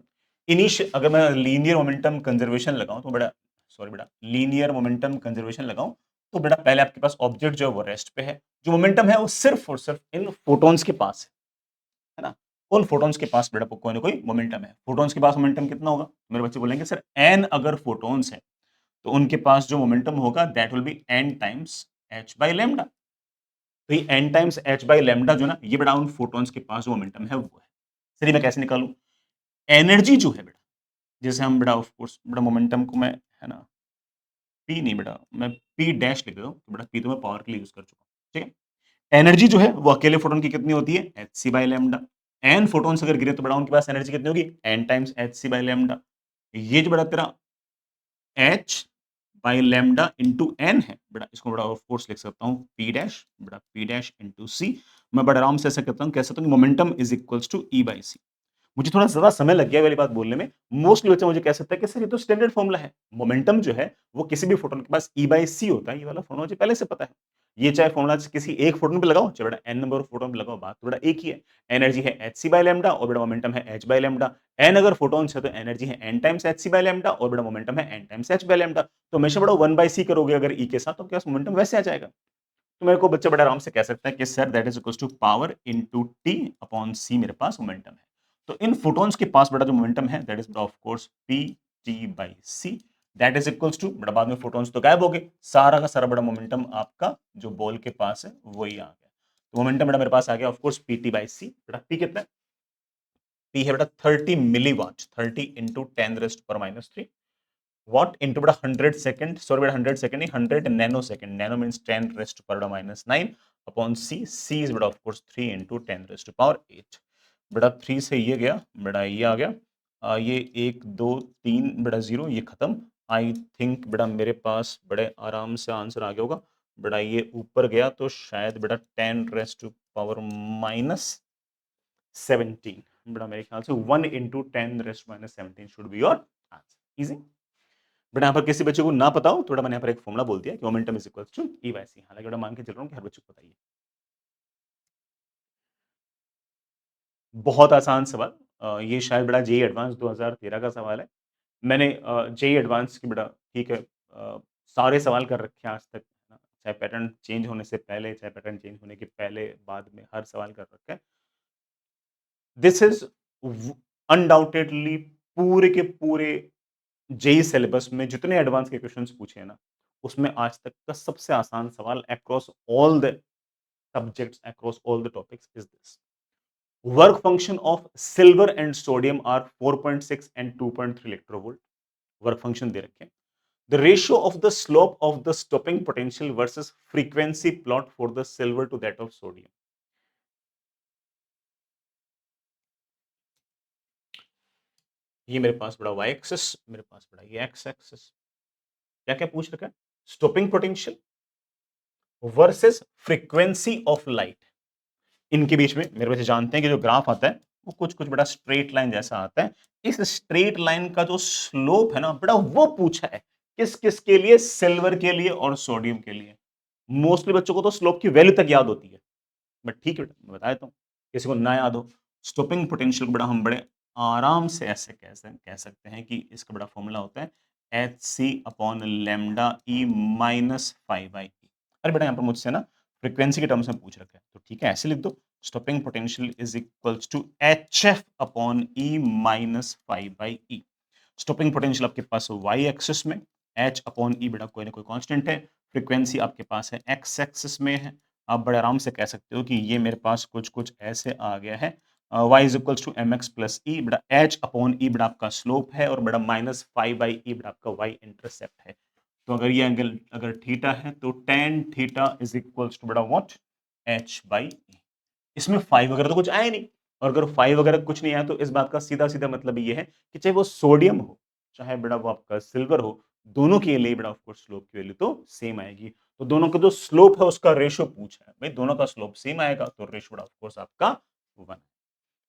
Initial अगर मैं लीनियर मोमेंटम कंजर्वेशन लगाऊं तो बड़ा सॉरी बेटा लीनियर मोमेंटम कंजर्वेशन लगाऊं तो बेटा पहले आपके पास ऑब्जेक्ट जो है वो रेस्ट पे है, जो मोमेंटम है वो सिर्फ और सिर्फ इन फोटॉन्स के पास है ना? उन फोटॉन्स के पास बेटा कोई ना कोई मोमेंटम है। फोटॉन्स के पास मोमेंटम कितना होगा? मेरे बच्चे बोलेंगे सर n अगर फोटॉन्स है, तो उनके पास जो मोमेंटम होगा that will be n times h by lambda. तो ये n times h by lambda जो ना ये बेटा उन फोटॉन्स के पास जो मोमेंटम है वो है। चलिए मैं कैसे निकालूँ? एनर्जी जो है बेटा, जैसे हम बेटा ऑफ कोर्स बेटा मोमेंटम को मैं है ना p नहीं बेटा मैं p डैश लिख देता हूँ, तो बेटा p तो मैं पावर के लिए यूज़ कर चुका हूँ, ठीक है? एनर्जी जो है वो अकेले फोटॉन की कितनी होती है? hc by lambda. n photons अगर गिरे तो बेटा उनके पास एनर्जी कितनी होगी? n times hc by lambda. ये जो बेटा तेरा h by lambda into n है बेटा, इसको बेटा ऑफ कोर्स लिख सकता हूँ p डैश बेटा p डैश इंटू c। मैं बड़ा आराम से ऐसा करता हूँ, कह सकता हूँ कि momentum is equals to e by c। मुझे थोड़ा ज़्यादा समय लग गया ये वाली बात बोलने में। मोस्टली बच्चा मुझे कह सकता है कि सर ये तो स्टैंडर्ड फ़ॉर्मूला है। मोमेंटम जो है वो किसी भी फोटॉन के पास E बाय C होता है। ये वाला फ़ॉर्मूला मुझे पहले से पता है। ये चाहे फ़ॉर्मूला किसी एक फोटॉन पे लगाओ, चाहे बेटा n नंबर ऑफ फोटॉन पे लगाओ, बात तो बेटा एक ही है। एनर्जी है hc बाय लैम्ब्डा और बेटा मोमेंटम है h बाय लैम्ब्डा। n अगर फोटॉन्स है तो एनर्जी है n times hc by lambda और बेटा मोमेंटम है n times h by lambda. तो हमेशा बेटा 1 बाय c करोगे अगर E के साथ तो आपके पास मोमेंटम वैसे आ जाएगा। तो मेरे को बच्चा बड़ा आराम से कह सकता है कि sir that is equals to power into t upon c मेरे पास मोमेंटम है। तो इन फोटॉन्स के पास बड़ा जो मोमेंटम है that is of course p t by c that is equals to बड़ा बाद में फोटॉन्स तो गायब हो गए, सारा का सारा बड़ा मोमेंटम आपका जो बॉल के पास है वही आ गया। तो मोमेंटम बड़ा मेरे पास आ गया of course p t by c. बेटा पी कितना है? पी है बेटा 30 milliwatt, 30 into 10 raised power minus 3 watt into बेटा 100 सेकंड, सॉरी बेटा 100 सेकंड नहीं 100 nano second, nano means 10 raised power minus 9 upon c. C is बेटा of course 3 into 10 raised power 8। बेटा 3 से ये गया बेटा ये आ गया ये 1 2 3 बेटा 0 ये खत्म। आई थिंक बेटा मेरे पास बड़े आराम से आंसर आ गया होगा। बेटा ये ऊपर गया तो शायद बेटा 10 रेस्ट पावर माइनस 17 बेटा मेरे ख्याल से 1 into 10 raised minus 17 should be your answer. Easy. But यहाँ पर किसी बच्चे को ना पता हो थोड़ा मैंने यहाँ पर एक फॉर्मूला बोल दिया कि momentum is equals to e by c. हालांकि बड़ा मान के चल रहा हूँ कि हर बच्चे को पता ही है। बहुत आसान सवाल। ये शायद बड़ा जेई एडवांस 2013 का सवाल है। मैंने जेई एडवांस की बड़ा ठीक है सारे सवाल कर रखे हैं आज तक, है ना? चाहे पैटर्न चेंज होने से पहले चाहे पैटर्न चेंज होने के पहले बाद में हर सवाल कर रखा है। दिस इज अनडाउटेडली पूरे के पूरे जेई सिलेबस में जितने एडवांस के क्वेश्चंस पूछे हैं ना, उसमें आज तक का सबसे आसान सवाल across all the subjects across all the topics is this. Work function of silver and sodium are 4.6 and 2.3 electronvolt. Work function दे रखे हैं। The ratio of the slope of the stopping potential versus frequency plot for the silver to that of sodium. ये मेरे पास बड़ा Y axis, मेरे पास बड़ा ये x axis. क्या क्या पूछ रखा है? Stopping potential versus frequency of light. इनके बीच में मेरे वैसे जानते हैं कि जो ग्राफ आता है वो कुछ कुछ बड़ा स्ट्रेट लाइन जैसा आता है। इस स्ट्रेट लाइन का जो स्लोप है ना बेटा वो पूछा है किस किस के लिए? सिल्वर के लिए और सोडियम के लिए। मोस्टली बच्चों को तो स्लोप की वैल्यू तक याद होती है, बट ठीक है बेटा मैं बता देता हूँ किसी को ना याद हो। स्टॉपिंग पोटेंशियल को बड़ा हम बड़े आराम से ऐसे कह सकते हैं कि इसका बड़ा फॉर्मूला होता है एच सी अपॉन लेमडा ई माइनस 5/e। अरे बेटा यहाँ पर मुझसे ना फ्रीक्वेंसी के टर्म्स में पूछ रखा है तो ठीक है ऐसे लिख दो। Stopping potential is equals to h f upon e minus 5/e। Stopping potential आपके पास वाई एक्सिस में, एच अपॉन ई बेटा कोई ना कोई कांस्टेंट है। फ्रीक्वेंसी आपके पास है एक्स एक्सिस में है। आप बड़े आराम से कह सकते हो कि ये मेरे पास कुछ कुछ ऐसे आ गया है। y is equals to m x plus e बेटा एच अपॉन ई बेटा आपका स्लोप है और बेटा माइनस 5/e बेटा आपका y इंटरसेप्ट है। तो अगर ये एंगल अगर थीटा है तो tan theta is equals to बेटा व्हाट h बाई e। इसमें 5 वगैरह तो कुछ आया नहीं, और अगर 5 वगैरह कुछ नहीं आया तो इस बात का सीधा सीधा मतलब ये है कि चाहे वो सोडियम हो चाहे बेटा वो आपका सिल्वर हो, दोनों के लिए बेटा ऑफ कोर्स स्लोप की वैल्यू तो सेम आएगी। तो दोनों का जो स्लोप है उसका रेशियो पूछा है भाई, दोनों का स्लोप सेम आएगा तो रेशियो बेटा ऑफ कोर्स आपका 1।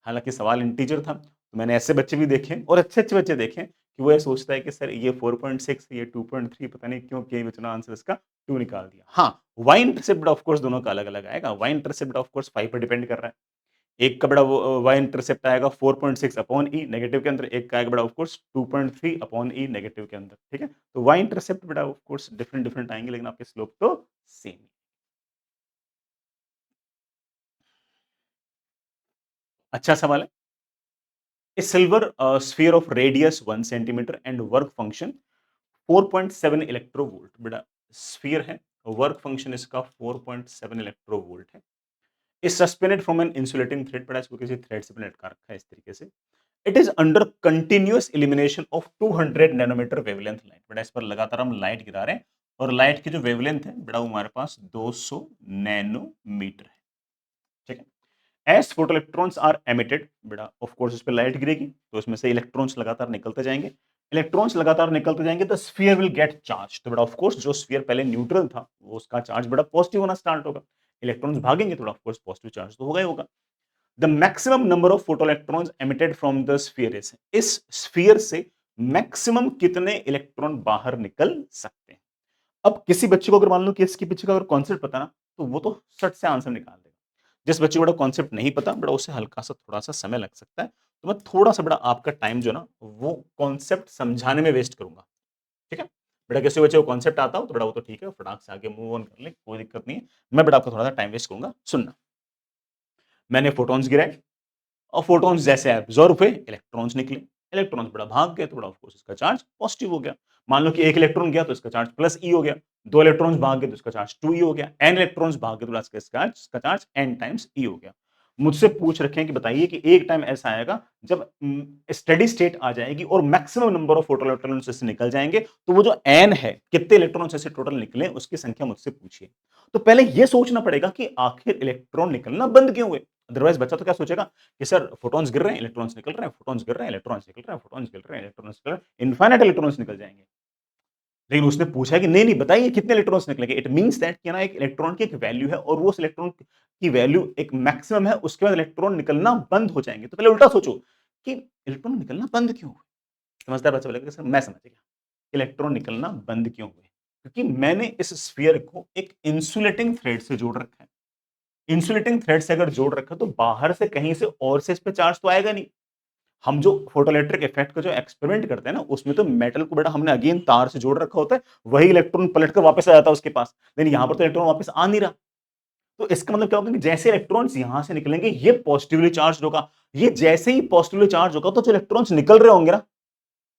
हालांकि सवाल इंटीजर था तो मैंने ऐसे बच्चे भी देखे और अच्छे अच्छे बच्चे देखे कि वो ये सोचता है कि सर ये 4.6 ये 2.3 पता नहीं क्यों के बचना आंसर इसका 2 निकाल दिया। हाँ वाई इंटरसेप्ट ऑफ कोर्स दोनों का अलग अलग आएगा। वाई इंटरसेप्ट ऑफ कोर्स 5 पर डिपेंड कर रहा है। एक का बड़ा वाई इंटरसेप्ट आएगा 4.6 अपॉन ई नेगेटिव के अंदर, एक का आएगा बड़ा of course 2.3 upon e negative के अंदर, ठीक है? तो वाई इंटरसेप्ट बड़ा ऑफ कोर्स डिफरेंट डिफरेंट आएंगे, लेकिन आपके स्लोप तो सेम। अच्छा सवाल है। A silver sphere of radius 1 centimetre and work function 4.7 electrovolt, बड़ा स्फीयर है, वर्क फंक्शन इसका 4.7 इलेक्ट्रोवोल्ट है, is suspended from an insulating thread, बड़ा इसको किसी थ्रेड से लटका रखा है इस तरीके से। It is under continuous illumination of 200 nanometre wavelength light, बड़ा इस पर लगातार हम लाइट गिरा रहे हैं और लाइट की जो वेवलेंथ है बड़ा वो हमारे पास 200 नैनोमीटर है, ठीक है? As photo electrons are emitted, बेटा ऑफ कोर्स इस पे लाइट गिरेगी तो इसमें से इलेक्ट्रॉन्स लगातार निकलते जाएंगे, इलेक्ट्रॉन्स लगातार निकलते जाएंगे तो स्फीयर विल गेट चार्ज, तो बेटा ऑफ कोर्स जो स्फीयर पहले न्यूट्रल था वो उसका चार्ज बड़ा पॉजिटिव होना स्टार्ट होगा, इलेक्ट्रॉन्स भागेंगे तो ऑफ कोर्स पॉजिटिव चार्ज तो होगा ही होगा। The maximum number of photo electrons emitted from the sphere इस स्फीयर से मैक्सिमम कितने इलेक्ट्रॉन बाहर निकल सकते हैं। अब किसी बच्चे को अगर मान लो कि इसके पीछे का अगर कॉन्सेप्ट पता ना तो वो तो सट से आंसर निकाल देगा। जिस बच्चे को बड़ा कॉन्सेप्ट नहीं पता बड़ा उसे हल्का सा थोड़ा सा समय लग सकता है, तो मैं थोड़ा सा बड़ा आपका टाइम जो ना वो कॉन्सेप्ट समझाने में वेस्ट करूंगा, ठीक है? बेटा किसी बच्चे को कॉन्सेप्ट आता हो तो बड़ा वो तो ठीक है, फटाक से आगे मूव ऑन कर ले, कोई दिक्कत नहीं है। मैं बड़ा आपका थोड़ा सा टाइम वेस्ट करूंगा, सुनना। मैंने फोटॉन्स गिराए और फोटॉन्स जैसे एब्जॉर्ब हुए इलेक्ट्रॉन्स निकले, इलेक्ट्रॉन्स बड़ा भाग गए तो बड़ा ऑफ कोर्स इसका चार्ज पॉजिटिव हो गया। मान लो कि एक इलेक्ट्रॉन गया तो इसका चार्ज प्लस ई हो गया, दो इलेक्ट्रॉन्स भाग गए तो इसका चार्ज 2 ई हो गया, एन इलेक्ट्रॉन्स भाग गए तो इसका चार्ज एन टाइम्स ई हो गया। मुझसे पूछ रखे हैं कि बताइए कि एक टाइम ऐसा आएगा जब स्टेडी स्टेट आ जाएगी और maximum number of photo electrons इससे निकल जाएंगे, तो वो जो एन है कितने इलेक्ट्रॉन्स ऐसे टोटल निकले उसकी संख्या मुझसे पूछिए। तो पहले यह सोचना पड़ेगा कि आखिर इलेक्ट्रॉन निकलना बंद क्यों हुए। अदरवाइज बच्चा तो क्या सोचेगा कि सर फोटॉन्स गिर रहे हैं इलेक्ट्रॉन्स निकल रहे हैं, फोटॉन्स गिर रहे हैं इलेक्ट्रॉन्स निकल रहे हैं, फोटॉन्स गिर रहे हैं इलेक्ट्रॉन्स निकल रहे हैं, इनफाइनाइट इलेक्ट्रॉन्स निकल जाएंगे। लेकिन उसने पूछा कि नहीं नहीं बताइए कितने इलेक्ट्रॉन्स निकलेंगे। इट मींस दैट कि ना एक इलेक्ट्रॉन की एक वैल्यू है और वो उस इलेक्ट्रॉन की वैल्यू एक मैक्सिमम है, उसके बाद इलेक्ट्रॉन निकलना बंद हो जाएंगे। तो पहले उल्टा सोचो कि इलेक्ट्रॉन निकलना बंद क्यों हुए। समझदार बच्चा बोलेगा सर मैं समझ गया इलेक्ट्रॉन निकलना बंद क्यों हुए, क्योंकि मैंने इस स्फीयर को एक इंसुलेटिंग थ्रेड से जोड़ रखा है। इंसुलेटिंग थ्रेड से अगर जोड़ रखा तो बाहर से कहीं से और से इस पे चार्ज तो आएगा नहीं। हम जो फोटोइलेक्ट्रिक इफेक्ट का जो एक्सपेरिमेंट करते हैं ना उसमें तो मेटल को बेटा हमने अगेन तार से जोड़ रखा होता है, वही इलेक्ट्रॉन पलट कर वापस आ जाता है उसके पास, लेकिन यहां पर तो इलेक्ट्रॉन वापस आ नहीं रहा। तो इसका मतलब क्या होगा कि जैसे इलेक्ट्रॉन्स यहां से निकलेंगे ये पॉजिटिवली चार्ज होगा, ये जैसे ही पॉजिटिवली चार्ज होगा तो जो इलेक्ट्रॉन्स निकल रहे होंगे ना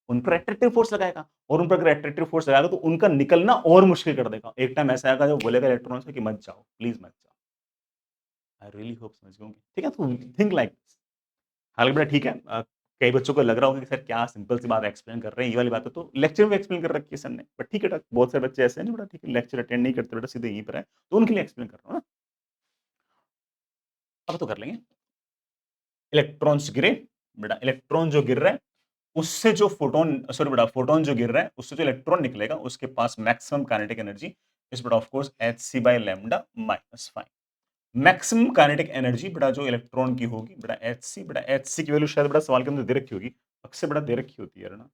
उन पर अट्रैक्टिव फोर्स लगाएगा, और उन पर अगर अट्रैक्टिव फोर्स लगाएगा तो उनका निकलना और मुश्किल कर देगा। एक टाइम ऐसा आएगा जो बोलेगा इलेक्ट्रॉन्स से कि मत जाओ, प्लीज मत जाओ। आई रियली होप समझ गए होंगे, ठीक है? तो थिंक लाइक, हालाँकि बेटा ठीक है, कई बच्चों को लग रहा होगा कि सर क्या सिंपल सी बात एक्सप्लेन कर रहे हैं, ये वाली बात है तो लेक्चर में एक्सप्लेन कर रखी है सर ने। बट ठीक है बेटा, बहुत सारे बच्चे ऐसे हैं जो बेटा ठीक है लेक्चर अटेंड नहीं करते, बेटा सीधे यहीं पर है, तो उनके लिए एक्सप्लेन कर रहा हूँ ना। अब तो कर लेंगे। इलेक्ट्रॉन्स गिरे, बेटा इलेक्ट्रॉन जो गिर रहा है उससे जो फोटोन सॉरी बेटा फोटोन जो गिर रहा है उससे जो इलेक्ट्रॉन निकलेगा उसके पास मैक्सिमम काइनेटिक एनर्जी इज बेटा of course hc by lambda minus 5। Maximum kinetic energy बेटा जो इलेक्ट्रॉन की होगी बेटा hc की वैल्यू शायद बेटा सवाल के अंदर दे रखी होगी, अक्सर बेटा दे रखी होती है ना।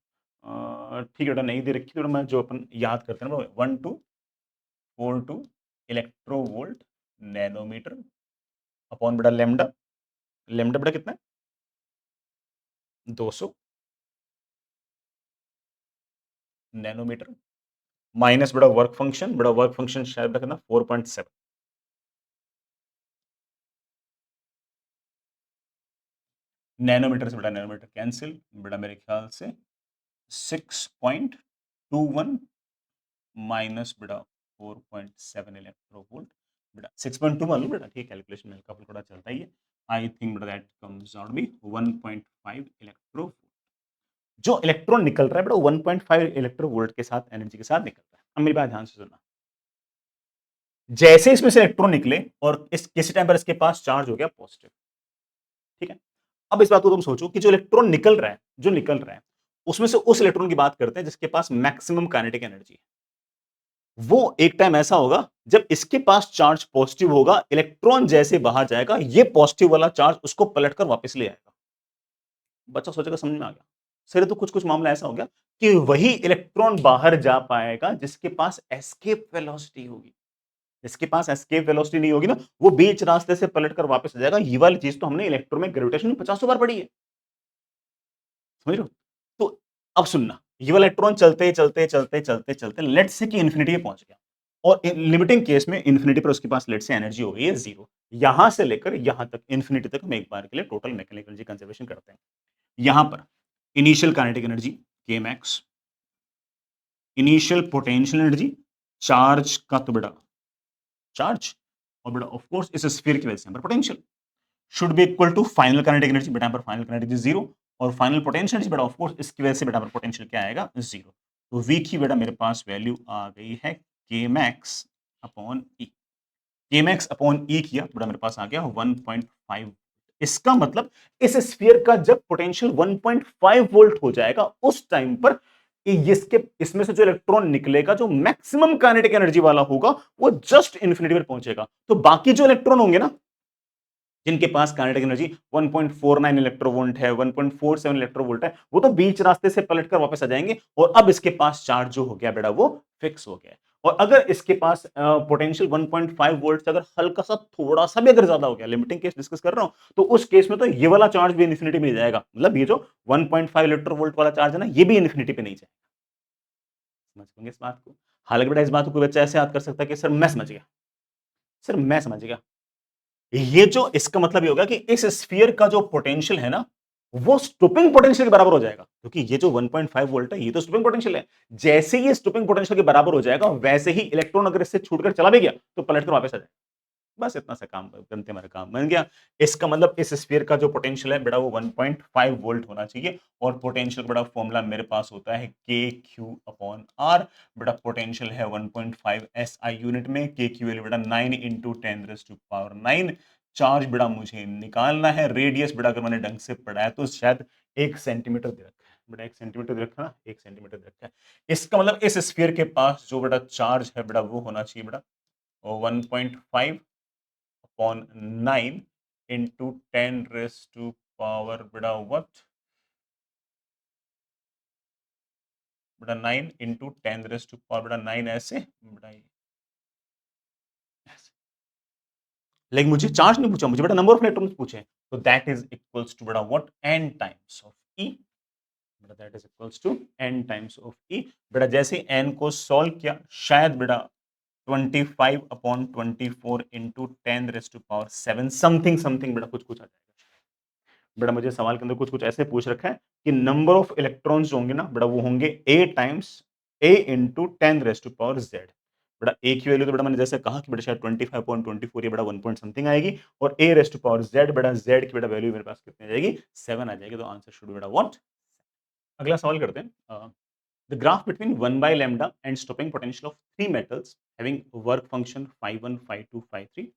ठीक है बेटा नहीं दे रखी तो मैं जो अपन याद करते हैं ना 1242 इलेक्ट्रोवोल्ट नैनोमीटर अपॉन बेटा लैम्डा, लैम्डा बेटा कितना है 200 नैनोमीटर माइनस बड़ा वर्क फंक्शन शायद बेटा कितना 4.7 नैनोमीटर से बेटा नैनोमीटर कैंसिल, बेटा मेरे ख्याल से 6.21 माइनस बेटा 4.7 इलेक्ट्रोवोल्ट, बेटा 6.2 मान लो बेटा, ठीक है कैलकुलेशन में हल्का फुल्का चलता ही है। आई थिंक बेटा that comes out be 1.5 electro, जो इलेक्ट्रॉन निकल रहा है बेटा 1.5 इलेक्ट्रोवोल्ट के साथ एनर्जी के साथ निकल रहा है। अब मेरी बात ध्यान से सुनना, जैसे इसमें से इलेक्ट्रॉन निकले और इस किसी टाइम पर इसके पास चार्ज हो गया पॉजिटिव, ठीक है? अब इस बात को तुम सोचो कि जो इलेक्ट्रॉन निकल रहा है, जो निकल रहा है उसमें से उस इलेक्ट्रॉन की बात करते हैं जिसके पास मैक्सिमम काइनेटिक एनर्जी है। वो एक टाइम ऐसा होगा जब इसके पास चार्ज पॉजिटिव होगा, इलेक्ट्रॉन जैसे बाहर जाएगा ये पॉजिटिव वाला चार्ज उसको पलटकर वापस ले आएगा। बच्चा सोचेगा समझ में आ गया। सर तो कुछ कुछ मामला ऐसा हो गया कि वही इलेक्ट्रॉन बाहर जा पाएगा जिसके पास एस्केप वेलोसिटी होगी। इसके पास एस्केप वेलोसिटी नहीं होगी ना, वो बीच रास्ते से पलट कर वापस आ जाएगा। ये वाली चीज तो हमने इलेक्ट्रो में ग्रेविटेशन में 50 बार पढ़ी है, समझ रहे हो? तो अब सुनना, ये वाला इलेक्ट्रॉन चलते चलते चलते चलते चलते लेट्स से कि इंफिनिटी पे पहुंच गया, और लिमिटिंग केस में इंफिनिटी पर उसके पास लेट्स से एनर्जी हो गई है जीरो। यहां से लेकर यहां तक इंफिनिटी तक हम एक बार के लिए टोटल मैकेनिकल एनर्जी कंजर्वेशन करते हैं। यहां पर इनिशियल काइनेटिक एनर्जी के max, initial potential energy, charge का तो बेटा चार्ज, और बेटा ऑफ कोर्स इस स्फीयर की वजह से यहाँ पर potential should be equal to final kinetic energy, बेटा यहाँ पर फाइनल काइनेटिक एनर्जी जीरो, और फाइनल पोटेंशियल एनर्जी बेटा ऑफ कोर्स इसकी वजह से बेटा पर पोटेंशियल क्या आएगा जीरो। तो वी की बेटा मेरे पास वैल्यू आ गई है के मैक्स अपॉन ई, के मैक्स अपॉन ई किया बेटा मेरे पास आ गया 1.5। इसका मतलब इस स्फीयर का जब पोटेंशियल 1.5 वोल्ट हो जाएगा उस टाइम पर इसके इसमें से जो इलेक्ट्रॉन निकलेगा जो मैक्सिमम काइनेटिक एनर्जी वाला होगा वो जस्ट इंफिनिटी पर पहुंचेगा। तो बाकी जो इलेक्ट्रॉन होंगे ना जिनके पास काइनेटिक एनर्जी 1.49 इलेक्ट्रोवोल्ट है, 1.47 इलेक्ट्रोवोल्ट है, वो तो बीच रास्ते से पलटकर वापस आ जाएंगे, और अब इसके पास चार्ज जो हो गया बेटा वो फिक्स हो गया। और अगर इसके पास पोटेंशियल 1.5 वोल्ट से अगर हल्का सा थोड़ा सा भी अगर ज्यादा हो गया, लिमिटिंग केस डिस्कस कर रहा हूं, तो उस केस में तो ये वाला चार्ज भी इन्फिनिटी में जाएगा, मतलब ये जो 1.5 इलेक्ट्रोवोल्ट वाला चार्ज है ना, ये भी इन्फिनिटी पे नहीं जाएगा। समझ पाएंगे इस बात को? हालांकि बेटा इस बात को कोई बच्चा ऐसे याद कर सकता है कि सर मैं समझ गया, सर मैं समझ गया। ये जो इसका मतलब ये होगा कि इस स्फीयर का जो पोटेंशियल है ना, वो स्टॉपिंग पोटेंशियल के बराबर हो जाएगा, क्योंकि ये जो 1.5 वोल्ट है ये तो स्टॉपिंग पोटेंशियल है। जैसे ही ये स्टॉपिंग पोटेंशियल के बराबर हो जाएगा वैसे ही इलेक्ट्रॉन अगर इससे छूटकर चला भी गया तो पलटकर वापस आ जाएगा। बस इतना सा काम बनते हमारा काम बन गया। इसका मतलब इस स्फीयर का जो पोटेंशियल है बेटा वो 1.5 वोल्ट होना चाहिए, और पोटेंशियल बड़ा फॉर्मूला मेरे पास होता है के क्यू अपॉन आर। बेटा पोटेंशियल है 1.5 एस आई यूनिट में, के क्यू वैल्यू बेटा 9 इंटू 10⁻⁹। चार्ज बेटा मुझे निकालना है, रेडियस बेटा अगर मैंने ढंग से पढ़ा है तो शायद 1 सेंटीमीटर दे रखा है बेटा, 1 सेंटीमीटर दे रखा है ना, 1 सेंटीमीटर दे रखा है। इसका मतलब इस स्फीयर के पास जो बेटा चार्ज है बेटा वो होना चाहिए बेटा 1.5 upon 9 into 10 raised to power बेटा what, बेटा 9 into 10 raised to power बेटा 9 ऐसे बेटा ऐसे। लेकिन मुझे चार्ज नहीं पूछा, मुझे बेटा नंबर ऑफ इलेक्ट्रॉन्स पूछे, तो दैट इज इक्वल्स टू बेटा what n times of e, बेटा that is equals to n times of e। बेटा जैसे n को सॉल्व किया शायद बेटा 25 upon 24 into 10 rest to power 7 something something बेटा कुछ कुछ आ जाएगा। बेटा मुझे सवाल के अंदर कुछ कुछ ऐसे पूछ रखा है कि नंबर ऑफ इलेक्ट्रॉन्स जो होंगे ना बेटा वो होंगे A times A into 10 rest to power Z. बेटा ए की वैल्यू तो बेटा मैंने जैसे कहा कि बेटा शायद 25.24 या बेटा 1 पॉइंट समथिंग आएगी, और ए रेस्ट टू पावर जेड बेटा जेड की बेटा वैल्यू मेरे पास कितनी आ जाएगी 7 आ जाएगी। तो आंसर शुड बेटा व्हाट। अगला सवाल करते हैं। The graph between 1 by lambda and stopping potential of three metals having work function phi 1 phi 2 phi 3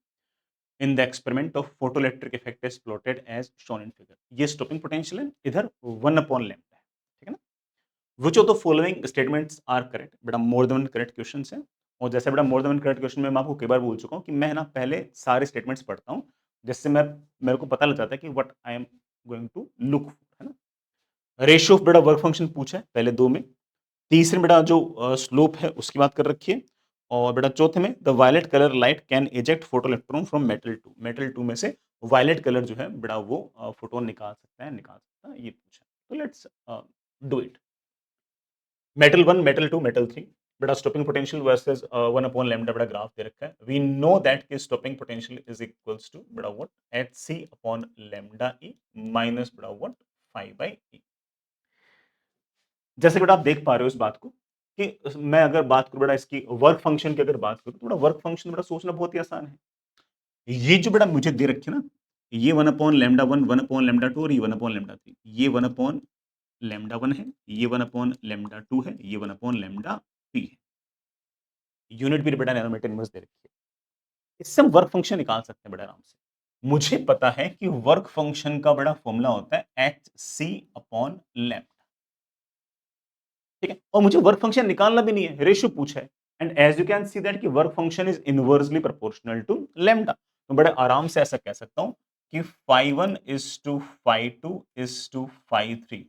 in the experiment of photoelectric effect is plotted as shown in figure. ये stopping potential है, इधर 1 upon lambda है, ठीक है ना। Which of the following statements are correct, बेटा more than one correct question है। और जैसे बेटा more than one correct question में मैं आपको कई बार बोल चुका हूं कि मैं ना पहले सारे स्टेटमेंट्स पढ़ता हूं, जिससे मैं मेरे को पता लग जाता है कि what I am going to look, है ना। रेशियो ऑफ बेटा वर्क फंक्शन पूछा है पहले दो में, तीसरे बेटा जो स्लोप है उसकी बात कर रखी है, और बेटा चौथे में the violet colour light can eject photo electron from metal two, metal two में से वायलेट कलर जो है बेटा वो फोटोन निकाल सकता है, ये पूछा। तो let's do it. Metal one, metal two, metal three, बेटा stopping potential versus 1 upon lambda बेटा ग्राफ दे रखा है। वी नो दैट कि stopping potential is equals to बेटा what H C upon lambda e minus बेटा व्हाट 5/e। जैसे बेटा आप देख पा रहे हो इस बात को कि मैं अगर बात करूं बेटा इसकी वर्क फंक्शन की अगर बात करूं तो बेटा वर्क फंक्शन बेटा सोचना बहुत ही आसान है। ये जो बेटा मुझे दे रखे ना, ये 1 अपॉन लैम्डा 1, 1 अपॉन लैम्डा 2 और ये 1 अपॉन लैम्डा 3, ये 1 अपॉन लैम्डा 1 है, ये 1 अपॉन लैम्डा 2 है, ये 1 अपॉन लैम्डा 3 है। यूनिट भी बेटा नैनोमीटर इनवर्स दे रखी है। इससे हम वर्क फंक्शन निकाल सकते हैं बेटा आराम से। मुझे पता है कि वर्क फंक्शन का बड़ा फॉर्मूला होता है एच सी अपॉन लैम्डा, ठीक है। और मुझे वर्क फंक्शन निकालना भी नहीं है, रेशियो पूछा है, and as you can see that कि work function is inversely proportional to lambda. तो बड़े आराम से ऐसा कह सकता हूं कि phi 1 is to phi 2 is to phi 3,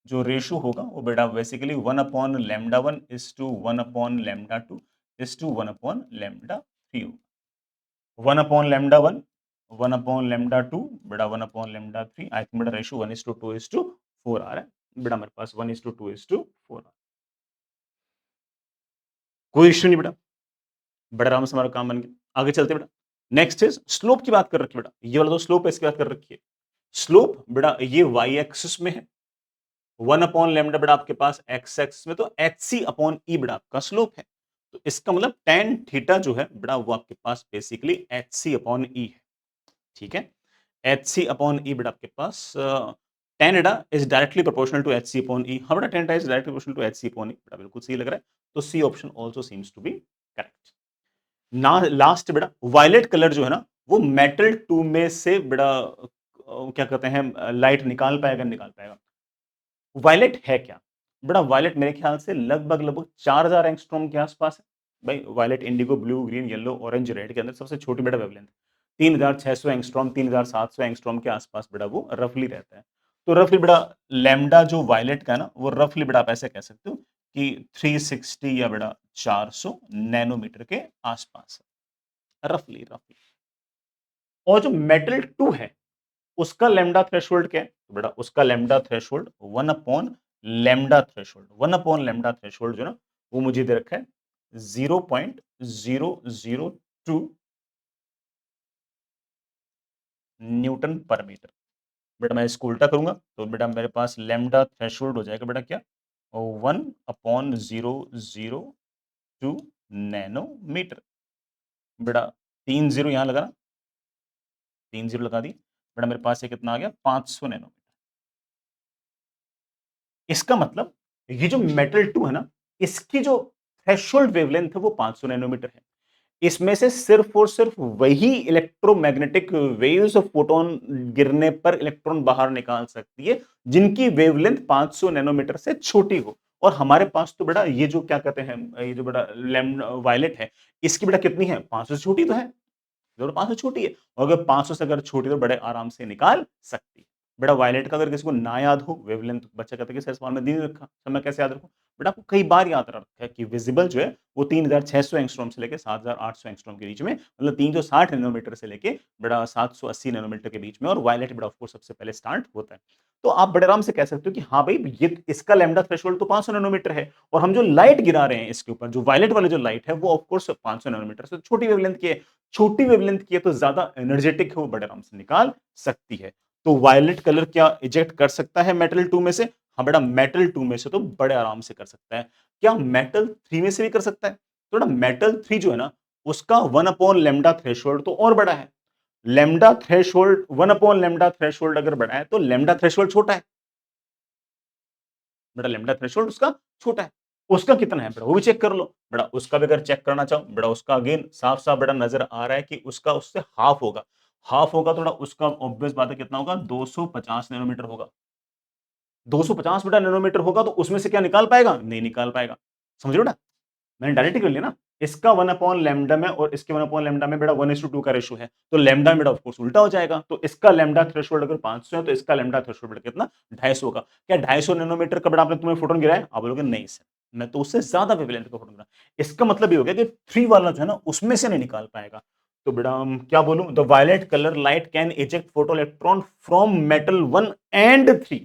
जो रेशियो होगा वो बेटा basically 1 upon lambda 1 is to 1 upon lambda 2 is to 1 upon lambda 3 होगा। 1 अपॉन लैम्डा 1, 1 अपॉन लैम्डा 2, बेटा 1 अपॉन लैम्डा 3। आई थिंक बेटा रेशियो 1:2:4 आ रहा है बेटा, मेरे पास 1:2:4 कोई इश्यू नहीं बेटा, बड़े आराम से हमारा काम बन गया। आगे चलते बेटा, नेक्स्ट इज स्लोप की बात कर रखी है बेटा, ये वाला तो स्लोप है, इसकी बात कर रखी है। स्लोप बेटा ये वाई एक्सिस में है, 1 अपॉन लैम्डा बेटा आपके पास एक्स एक्सिस में, तो एच सी अपॉन ई बेटा आपका स्लोप है। तो इसका मतलब टेन थीटा जो है बेटा वो आपके पास बेसिकली एच सी अपॉन ई है, ठीक है। एच सी अपॉन ई बेटा आपके पास tan theta is directly proportional to H C upon e. हाँ बेटा tan theta is directly proportional to H C upon e, बेटा बिल्कुल सही लग रहा है। तो C option also seems to be correct. ना लास्ट बेटा वायलेट कलर जो है ना वो मेटल टू में से बेटा क्या कहते हैं लाइट निकाल पाएगा, निकाल पाएगा। वायलेट है क्या बेटा, वायलेट मेरे ख्याल से लगभग लगभग 4000 एंगस्ट्रॉम के आसपास है। भाई violet indigo blue green yellow orange red के अंदर सबसे छोटी बेटा वेवलेंथ 3600 एंगस्ट्रॉम 3700 एंगस्ट्रॉम के आसपास बेटा वो रफली रहता है। तो रफली बेटा लैम्डा जो वायलेट का है ना वो रफली बेटा आप ऐसे कह सकते हो कि 360 या बेटा 400 नैनोमीटर के आसपास है, रफली रफली। और जो मेटल 2 है उसका लैम्डा थ्रेशोल्ड क्या है, तो बेटा उसका lambda threshold 1 upon lambda threshold, 1 upon lambda threshold जो ना वो मुझे दे रखा है 0.002 न्यूटन पर मीटर। बेटा मैं इसको उल्टा करूंगा तो बेटा मेरे पास लैम्डा थ्रेशोल्ड हो जाएगा बेटा क्या, 1/002 नैनोमीटर। बेटा 3 0 यहां लगा ना, 3 0 लगा दी बेटा, मेरे पास ये कितना आ गया 500 नैनोमीटर। इसका मतलब ये जो मेटल 2 है ना इसकी जो थ्रेशोल्ड वेवलेंथ है वो 500 नैनोमीटर है। इसमें से सिर्फ और सिर्फ वही इलेक्ट्रोमैग्नेटिक वेव्स ऑफ फोटोन गिरने पर इलेक्ट्रॉन बाहर निकाल सकती है जिनकी वेवलेंथ 500 नैनोमीटर से छोटी हो। और हमारे पास तो बेटा ये जो क्या कहते हैं ये जो बेटा वायलेट है इसकी बेटा कितनी है 500 से छोटी तो है, जरूर 500 छोटी है, और अगर 500 से अगर छोटी तो बड़े आराम से निकाल सकती है। बेटा वायलेट का अगर किसी को ना याद हो वेवलेंथ, बच्चा कहता है कि सर सवाल में दी नहीं रखा, सर मैं कैसे याद रखूं। बेटा आपको कई बार याद रखा है कि विजिबल जो है वो 3600 एंगस्ट्रॉम से लेकर 7800 एंगस्ट्रॉम के बीच में, मतलब 360 नैनोमीटर से लेके बेटा 780 नैनोमीटर के बीच में, और वायलेट बेटा ऑफ कोर्स सबसे पहले स्टार्ट होता है। तो आप बड़े आराम से कह सकते हो कि हाँ भाई ये इसका लैम्डा थ्रेशोल्ड तो 500 नैनोमीटर है, और हम जो लाइट गिरा रहे हैं इसके ऊपर जो वायलेट वाले जो लाइट है वो ऑफ कोर्स 500 नैनोमीटर से छोटी वेवलेंथ की है। छोटी वेवलेंथ की है तो ज्यादा एनर्जेटिक है, वो बड़े आराम से निकाल सकती है। तो वायलेट कलर क्या इजेक्ट कर सकता है मेटल 2 में से, हाँ बेटा मेटल 2 में से तो बड़े आराम से कर सकता है। क्या मेटल 3 में से भी कर सकता है, तो बेटा मेटल 3 जो है ना उसका 1 अपॉन लेमडा थ्रेशोल्ड तो और बड़ा है। Lambda threshold 1 upon lambda threshold अगर बड़ा है तो लेमडा थ्रेशोल्ड छोटा है, बेटा लेमडा थ्रेशोल्ड उसका छोटा है। उसका कितना है बेटा वो भी चेक कर लो, बेटा उसका भी अगर चेक करना चाहो बेटा उसका अगेन साफ साफ बेटा नजर आ रहा है कि उसका उससे हाफ होगा। हाफ होगा तो बेटा उसका ऑब्वियस बात है कितना होगा 250 नैनोमीटर होगा। 250 बेटा नैनोमीटर होगा तो उसमें से क्या निकाल पाएगा, नहीं निकाल पाएगा। समझ रहे हो बेटा, मैंने डायरेक्ट कर लिया ना, इसका 1 अपॉन लैम्डा में और इसके 1 अपॉन लैम्डा में बेटा 1:2 का रेशियो है, तो लैम्डा बेटा ऑफ कोर्स उल्टा हो जाएगा। तो इसका लैम्डा थ्रेशोल्ड अगर 500 है तो इसका लैम्डा थ्रेशोल्ड बेटा कितना 250 होगा। क्या 250 नैनोमीटर का बेटा आपने तुम्हें फोटोन गिराया है, आप बोलोगे नहीं सर मैं तो उससे ज्यादा वेवलेंथ का फोटोन गिरा। इसका मतलब ये हो गया कि 3 वाला जो है ना उसमें से नहीं निकाल पाएगा। तो बेटा क्या बोलूं, the violet colour light can eject photo electron from metal 1 and 3।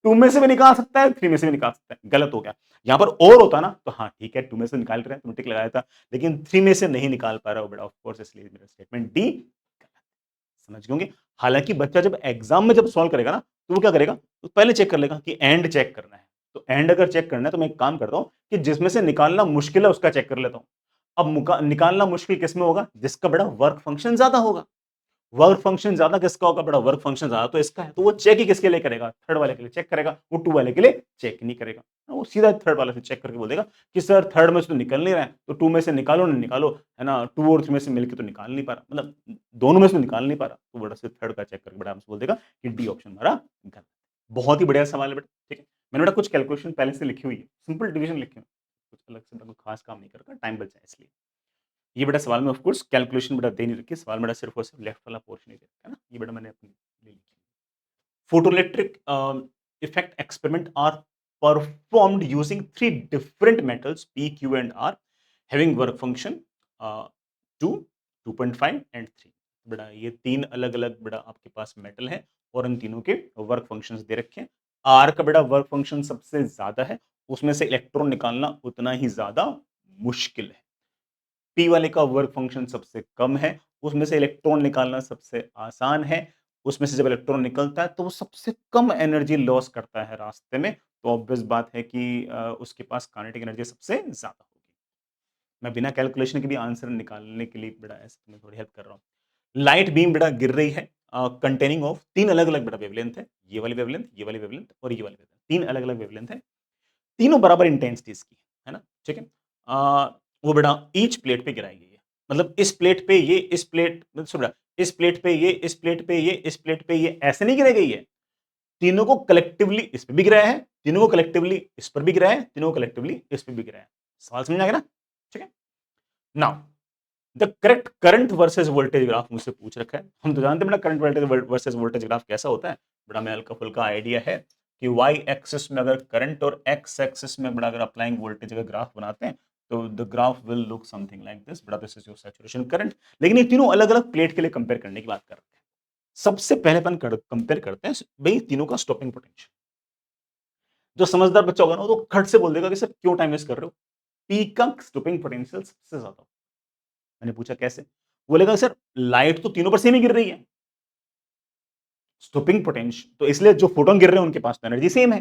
2 में से भी निकाल सकता है 3 में से भी निकाल सकता है, गलत हो गया। यहां पर और होता ना तो हाँ ठीक है 2 में से निकाल रहे हैं तुम टिक लगाया था, लेकिन 3 में से नहीं निकाल पा रहा हो बेटा ऑफ कोर्स, इसलिए मेरा स्टेटमेंट डी गलत। समझ गए होंगे। हालांकि बच्चा जब एग्जाम में जब सॉल्व करेगा ना तो वो क्या करेगा, तो पहले चेक कर लेगा कि एंड चेक करना है। तो एंड अगर चेक करना है तो मैं एक काम करता हूं कि जिसमें से निकालना मुश्किल है उसका चेक कर लेता हूं। अब निकालना मुश्किल किसमें होगा, जिसका बड़ा वर्क फंक्शन ज्यादा होगा। वर्क फंक्शन ज्यादा किसका होगा बेटा, वर्क फंक्शन ज्यादा तो इसका है, तो वो चेक ही किसके लिए करेगा, थर्ड वाले के लिए चेक करेगा, वो 2 वाले के लिए चेक नहीं करेगा। वो सीधा थर्ड वाले से चेक करके बोल देगा कि सर थर्ड में से तो निकल नहीं रहा है, तो 2 में से निकालो ना निकालो, है ना 2 और 3 में से मिलकर तो निकाल नहीं पा रहा, मतलब दोनों में से निकाल नहीं पा रहा, तो बड़ा से थर्ड का चेक करके बड़ा हमसे बोल देगा कि डी ऑप्शन हमारा गलत। बहुत ही बढ़िया सवाल है बेटा, ठीक है। मैंने बेटा कुछ कैलकुलेशन पहले से लिखी हुई है, सिंपल डिवीजन लिखी हुई है, कुछ अलग से कोई खास काम नहीं करता, टाइम बच जाए इसलिए। ये बेटा सवाल में ऑफ कोर्स कैलकुलेशन बेटा दे नहीं रखी, सवाल बेटा सिर्फ और सिर्फ लेफ्ट वाला पोर्शन ही दे रखा है ना, ये बेटा मैंने अपनी ले लिखी। Photoelectric effect experiment are performed using 3 different metals P, Q and R having work function 2 2.5 and 3। बेटा ये तीन अलग अलग बेटा आपके पास मेटल है और इन तीनों के वर्क फंक्शंस दे रखे हैं। आर का बेटा वर्क फंक्शन सबसे ज्यादा है, उसमें से इलेक्ट्रॉन निकालना उतना ही ज्यादा मुश्किल है। पी वाले का वर्क फंक्शन सबसे कम है, उसमें से इलेक्ट्रॉन निकालना सबसे आसान है। उसमें से जब इलेक्ट्रॉन निकलता है तो वो सबसे कम एनर्जी लॉस करता है रास्ते में, तो ऑब्वियस बात है कि उसके पास काइनेटिक एनर्जी सबसे ज्यादा होगी। मैं बिना कैलकुलेशन के भी आंसर निकालने के लिए बेटा ऐसे तुम्हें थोड़ी हेल्प कर रहा हूँ। लाइट बीम बेटा गिर रही है कंटेनिंग ऑफ तीन अलग अलग बेटा वेवलेंथ है, ये वाली वेवलेंथ, ये वाली वेवलेंथ और ये वाली वेवलेंथ, तीन अलग अलग वेवलेंथ है, तीनों बराबर इंटेंसिटीज की है ना, ठीक है। वो बेटा ईच प्लेट पे गिराई गई है, मतलब इस प्लेट पे ये, इस प्लेट सुन रहा, इस प्लेट पे ये, इस प्लेट पे ये, इस प्लेट पे ये, ऐसे नहीं गिराई गई है। तीनों को कलेक्टिवली इस पे भी गिराया है, तीनों को कलेक्टिवली इस पर भी गिराया है, तीनों को कलेक्टिवली इस पे भी गिराया है। सवाल समझ आ गया ना, ठीक है। Now the correct current versus voltage graph मुझसे पूछ रखा है। हम तो जानते हैं बेटा current voltage versus voltage graph कैसा होता है। बड़ा मैं हल्का फुल्का आइडिया है कि वाई एक्सिस में अगर करंट और एक्स एक्सिस में बड़ा अगर अप्लाइंग वोल्टेज का ग्राफ बनाते हैं तो the graph will look something like this. बड़ा this is your saturation current. लेकिन ये तीनों अलग अलग प्लेट के लिए कंपेयर करने की बात कर रहे हैं। सबसे पहले अपन कंपेयर करते हैं भाई तीनों का स्टॉपिंग पोटेंशियल। जो समझदार बच्चा होगा ना वो तो खट से बोल देगा कि सर क्यों टाइम वेस्ट कर रहे हो, पी का स्टॉपिंग पोटेंशियल सबसे ज्यादा। मैंने पूछा कैसे, बोलेगा सर लाइट तो तीनों पर सेम ही गिर रही है, स्टॉपिंग पोटेंशियल तो इसलिए जो फोटोन गिर रहे हैं उनके पास तो एनर्जी सेम है,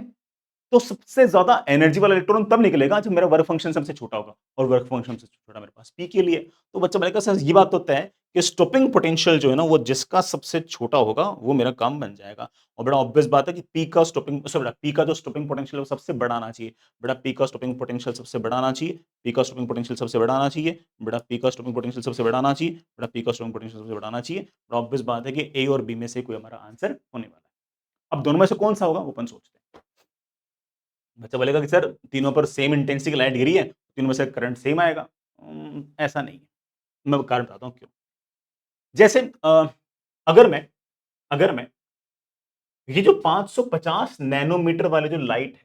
तो सबसे ज्यादा एनर्जी वाला इलेक्ट्रॉन तब निकलेगा जब मेरा वर्क फंक्शन सबसे छोटा होगा, और वर्क फंक्शन सबसे छोटा मेरे पास पी के लिए। तो बच्चा बोलेगा सर ये बात तो तय है कि स्टॉपिंग पोटेंशियल जो है ना वो जिसका सबसे छोटा होगा वो मेरा काम बन जाएगा। और बड़ा ऑब्वियस बात है कि पी का स्टॉपिंग बड़ा पी का जो स्टॉपिंग पोटेंशियल है वो सबसे बड़ा आना चाहिए। बड़ा पी का स्टॉपिंग पोटेंशियल सबसे बड़ा आना चाहिए, पी का स्टॉपिंग पोटेंशियल सबसे बड़ा आना चाहिए, बड़ा पी का स्टॉपिंग पोटेंशियल सबसे बड़ा आना चाहिए, बड़ा पी का स्टॉपिंग पोटेंशियल सबसे बड़ा आना चाहिए। और ऑब्वियस बात है कि ए और बी में से कोई हमारा आंसर होने वाला है। अब दोनों में से कौन सा होगा ओपन सोचते हैं। बच्चा बोलेगा कि सर तीनों पर सेम इंटेंसिटी की लाइट गिरी है, तीनों में से करंट सेम आएगा। ऐसा नहीं है। मैं कारण बताता हूं क्यों। जैसे अगर मैं अगर मैं ये जो 550 नैनोमीटर वाले जो लाइट है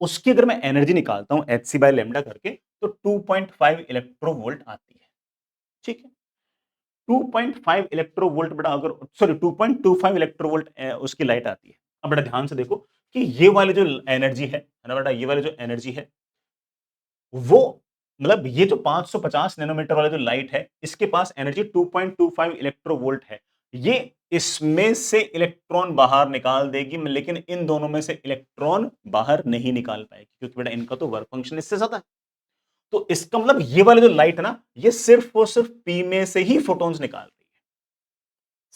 उसकी अगर मैं एनर्जी निकालता हूं एच सी बाय लेमडा करके तो 2.5 इलेक्ट्रो वोल्ट आती है, ठीक है। 2.5 इलेक्ट्रो वोल्ट बेटा अगर सॉरी 2.25 इलेक्ट्रो वोल्ट उसकी लाइट आती है। अब बेटा ध्यान से देखो कि ये वाली जो एनर्जी है ना बेटा, ये वाली जो एनर्जी है वो मतलब ये जो 550 नैनोमीटर वाला जो लाइट है इसके पास एनर्जी 2.25 इलेक्ट्रो वोल्ट है। ये इसमें से इलेक्ट्रॉन बाहर निकाल देगी, लेकिन इन दोनों में से इलेक्ट्रॉन बाहर नहीं निकाल पाएगी क्योंकि बेटा इनका तो वर्क फंक्शन इससे ज्यादा है। तो इसका मतलब ये वाली जो लाइट है ना ये सिर्फ और सिर्फ पी में से ही फोटॉन्स निकाल रही है।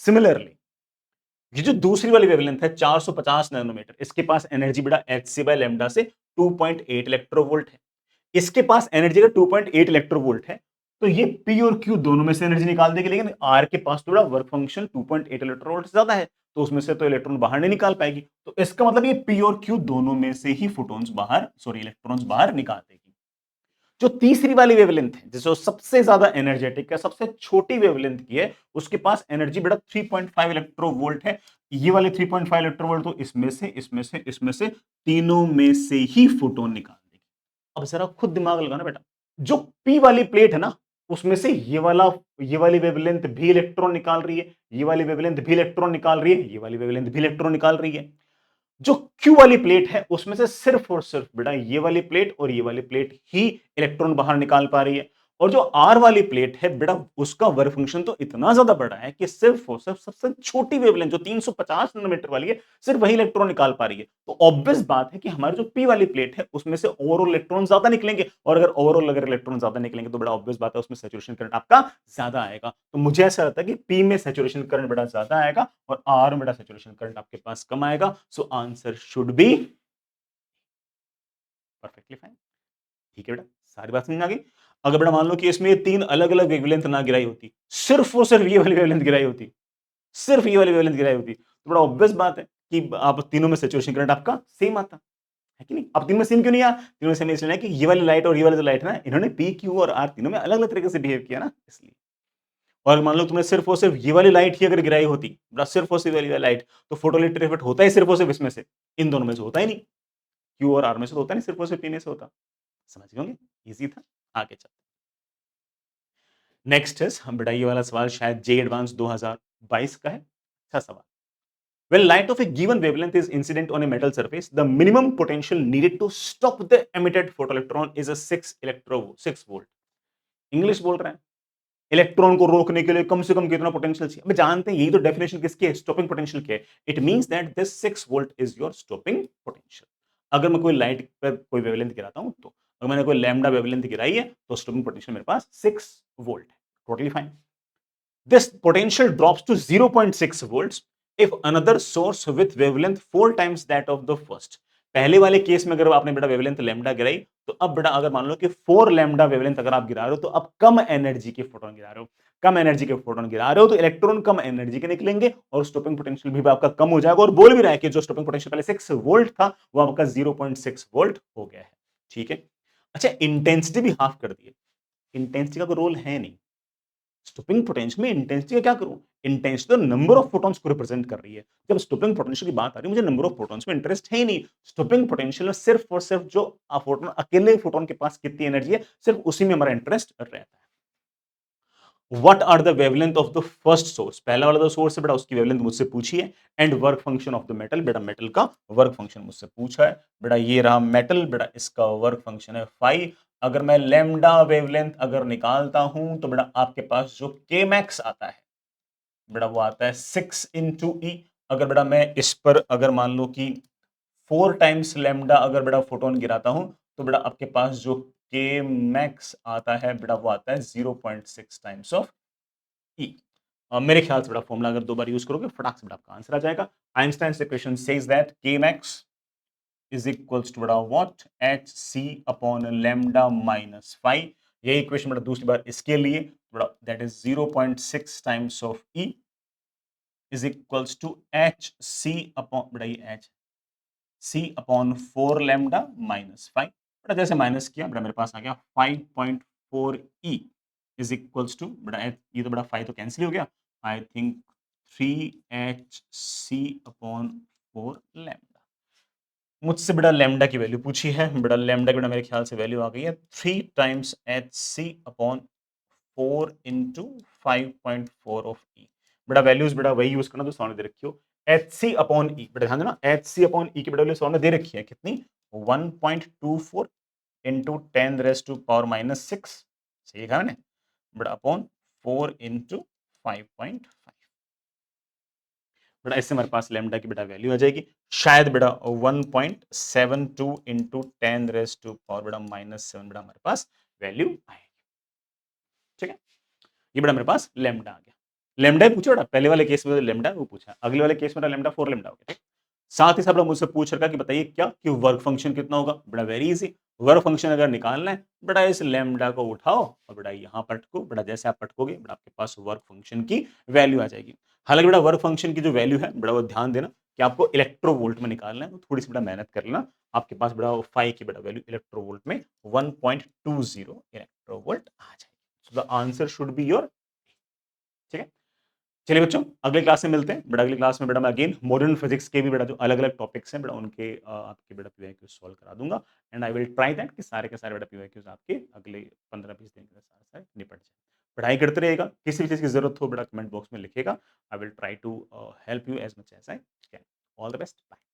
सिमिलरली ये जो दूसरी वाली वेवलेंथ है 450 नैनोमीटर, इसके पास एनर्जी बेटा एच सी बाय लेमडा से 2.8 इलेक्ट्रोवोल्ट है। इसके पास एनर्जी का 2.8 इलेक्ट्रोवोल्ट है, तो ये पी और क्यू दोनों में से एनर्जी निकाल देगी, लेकिन आर के पास तो बड़ा वर्क फंक्शन 2.8 इलेक्ट्रोवोल्ट से ज्यादा है, तो उसमें से तो इलेक्ट्रॉन बाहर नहीं निकाल पाएगी। तो इसका मतलब ये पी और क्यू दोनों में से ही फोटॉन्स बाहर सॉरी इलेक्ट्रॉन्स बाहर निकाल देगी। जो तीसरी वाली वेवलेंथ है जिसको सबसे ज्यादा एनर्जेटिक है, सबसे छोटी वेवलेंथ की है, उसके पास एनर्जी बेटा 3.5 इलेक्ट्रोवोल्ट है। ये वाले 3.5 इलेक्ट्रोवोल्ट तो इसमें से तीनों में से ही फोटोन निकाल देगी। अब जरा खुद दिमाग लगाना बेटा, जो पी वाली प्लेट है ना उसमें से ये वाली वेवलेंथ भी इलेक्ट्रॉन निकाल रही है, ये वाली वेवलेंथ भी इलेक्ट्रॉन निकाल रही है, ये वाली वेवलेंथ भी इलेक्ट्रॉन निकाल रही है। जो क्यू वाली प्लेट है उसमें से सिर्फ और सिर्फ बेटा ये वाली प्लेट और ये वाली प्लेट ही इलेक्ट्रॉन बाहर निकाल पा रही है। और जो आर वाली प्लेट है बेटा उसका वर्क फंक्शन तो इतना ज्यादा बड़ा है कि सिर्फ और सिर्फ सबसे छोटी वेवलेंथ जो 350 नैनोमीटर वाली है सिर्फ वही इलेक्ट्रॉन निकाल पा रही है। तो ऑब्वियस बात है कि हमारी जो पी वाली प्लेट है उसमें से ओवरऑल इलेक्ट्रॉन ज्यादा निकलेंगे, और अगर ओवरऑल अगर इलेक्ट्रॉन ज्यादा निकलेंगे तो बड़ा ऑब्वियस बात है उसमें सैचुरेशन करंट आपका ज्यादा आएगा। तो मुझे ऐसा लगता है कि पी में सैचुरेशन करंट बड़ा ज्यादा आएगा और आर में बड़ा सैचुरेशन करंट आपके पास कम आएगा। So answer should be perfectly fine. ठीक है बेटा, सारी बात समझ में आ गई। अगर बेटा मान लो कि इसमें ये तीन अलग अलग वेवलेंथ ना गिराई होती, सिर्फ और सिर्फ ये वाली वेवलेंथ गिराई होती, सिर्फ ये वाली वेवलेंथ गिराई होती, तो बड़ा ऑब्वियस बात है कि आप तीनों में सैचुरेशन करंट आपका सेम आता है कि नहीं। अब तीनों में सेम क्यों नहीं आया, तीनों में सेम इसलिए है कि ये वाली लाइट और ये वाली जो लाइट है ना इन्होंने पी क्यू और आर तीनों में अलग अलग तरीके से बिहेव किया ना इसलिए। और मान लो तुमने सिर्फ और सिर्फ ये वाली लाइट ही अगर गिराई होती, बस सिर्फ और सिर्फ ये वाली लाइट, तो फोटोइलेक्ट्रिक इफेक्ट होता ही सिर्फ और सिर्फ इसमें से, इन दोनों में से होता ही नहीं। क्यू और आर में से तो होता नहीं, सिर्फ और सिर्फ पी में से होता। समझ गए होंगे, इजी था। आगे चलते नेक्स्ट इज बेटा ये वाला सवाल शायद जे एडवांस 2022 का है। अच्छा सवाल। When light of a given wavelength is incident on a metal surface, the minimum potential needed to stop the emitted photoelectron is a 6 volt. English बोल रहे हैं। इलेक्ट्रॉन को रोकने के लिए कम से कम कितना पोटेंशियल चाहिए? अब जानते हैं यही तो डेफिनेशन किसकी है? स्टॉपिंग पोटेंशियल की है। It means that this 6 volt is your stopping potential. अगर मैं कोई लाइट पर कोई वेवलेंथ गिराता हूं तो अगर मैंने कोई लैम्डा वेवलेंथ गिराई है तो स्टॉपिंग पोटेंशियल मेरे पास 6 वोल्ट है। Totally fine. This potential drops to 0.6 volts if another source with wavelength 4 times that of the first. पहले वाले केस में अगर आपने बेटा वेवलेंथ लैम्डा गिराई तो अब बेटा अगर मान लो कि 4 लैम्डा वेवलेंथ अगर आप गिरा रहे हो तो अब कम एनर्जी के फोटोन गिरा रहे हो। कम एनर्जी के फोटोन गिरा रहे हो तो इलेक्ट्रॉन कम एनर्जी के निकलेंगे और स्टॉपिंग पोटेंशियल भी आपका कम हो जाएगा और बोल भी रहा है कि जो स्टॉपिंग पोटेंशियल पहले 6 वोल्ट था वो आपका 0.6 वोल्ट हो गया है। ठीक है। अच्छा इंटेंसिटी भी हाफ कर दी है। इंटेंसिटी का कोई रोल है नहीं। स्टॉपिंग पोटेंशियल में इंटेंसिटी का क्या करूं? इंटेंसिटी तो नंबर ऑफ फोटॉन्स को रिप्रेजेंट कर रही है। जब स्टॉपिंग पोटेंशियल की बात आ रही है मुझे नंबर ऑफ फोटॉन्स में इंटरेस्ट है ही नहीं। स्टॉपिंग पोटेंशियल में सिर्फ और सिर्फ जो फोटोन अकेले फोटोन के पास कितनी एनर्जी है सिर्फ उसी में हमारा इंटरेस्ट रहता है। What are the wavelength of the first source? पहला वाला जो सोर्स है बेटा उसकी वेवलेंथ मुझसे पूछी है। And work function of the metal, बेटा मेटल का वर्क फंक्शन मुझसे पूछा है। बेटा ये रहा मेटल, बेटा इसका वर्क फंक्शन है फाई। अगर मैं लैम्डा वेवलेंथ अगर निकालता हूं तो बेटा आपके पास जो के मैक्स आता है बेटा वो आता है 6 into E। अगर बेटा मैं इस पर अगर मान लो कि 4 टाइम्स लैम्डा अगर बेटा फोटोन गिराता हूं तो बेटा आपके पास जो के मैक्स आता है बेटा वो आता है 0.6 टाइम्स ऑफ ई। मेरे ख्याल से बेटा फॉर्मूला अगर 2 बार यूज करोगे फटाक से बेटा आपका आंसर आ जाएगा। Einstein equation says that K max is equals to बेटा what H C upon lambda minus five. यही इक्वेशन बेटा दूसरी बार इसके लिए बेटा that is 0.6 times of E is equals to H C upon बेटा ये एच सी अपॉन 4 लैम्डा माइनस फाइव। बेटा जैसे माइनस किया बेटा मेरे पास आ गया 5.4 ई इज इक्वल्स टू बेटा ये तो बेटा 5 तो कैंसिल हो गया। I think 3 HC upon 4 lambda. मुझसे बेटा लैम्डा की वैल्यू पूछी है। बेटा लैम्डा की बेटा मेरे ख्याल से वैल्यू आ गई है 3 times HC upon 4 into 5.4 of e. बेटा वैल्यूज बेटा वही यूज करना तो सामने दे रखी हो। एच सी अपॉन ई बेटा ध्यान देना एच सी अपॉन ई की बेटा वैल्यू सामने दे रखी है कितनी 1.24 into 10 raise to power minus 6। सही कहा मैंने बेटा अपॉन 4 इंटू 5.5। बेटा इससे हमारे पास लैम्डा की बेटा वैल्यू आ जाएगी शायद बेटा 1.72 इंटू 10 रेस टू पावर बेटा माइनस 7 बेटा हमारे पास वैल्यू आएगी। ठीक है। ये बेटा मेरे पास लैम्डा आ गया। लैम्डा ही पूछा बेटा पहले वाले केस में लैम्डा वो पूछा अगले वाले केस में लैम्डा 4 लैम्डा हो गया। ठीक। साथ ही साथ मुझसे पूछ रखा कि बताइए क्या कि वर्क फंक्शन कितना होगा? बेटा वेरी इजी। वर्क फंक्शन अगर निकालना है बेटा इस लैम्डा को उठाओ और बेटा यहाँ पटको। बेटा जैसे आप पटकोगे बेटा आपके पास वर्क फंक्शन की वैल्यू आ जाएगी। हालांकि बेटा वर्क फंक्शन की जो वैल्यू है बेटा वो ध्यान देना कि आपको इलेक्ट्रोवोल्ट में निकालना है तो थोड़ी सी बेटा मेहनत कर लेना। आपके पास बेटा फाइव की बेटा वैल्यू इलेक्ट्रोवोल्ट में 1.20 इलेक्ट्रोवोल्ट आ जाएगी। So the answer should be your. ठीक है। चलिए बच्चों अगले क्लास में मिलते हैं। बेटा अगली क्लास में बेटा मैं अगेन मॉडर्न फिजिक्स के भी बेटा जो अलग अलग टॉपिक्स हैं बेटा उनके आपके बेटा पीवाईक्यू सॉल्व करा दूंगा। And I will try that कि सारे के सारे बेटा पीवाईक्यूज आपके अगले 15-20 दिन के सारे सारे निपट जाए। पढ़ाई करते रहेगा। किसी भी चीज़ की जरूरत हो बेटा कमेंट बॉक्स में लिखेगा। I will try to help you as much as I can. All the best. Bye.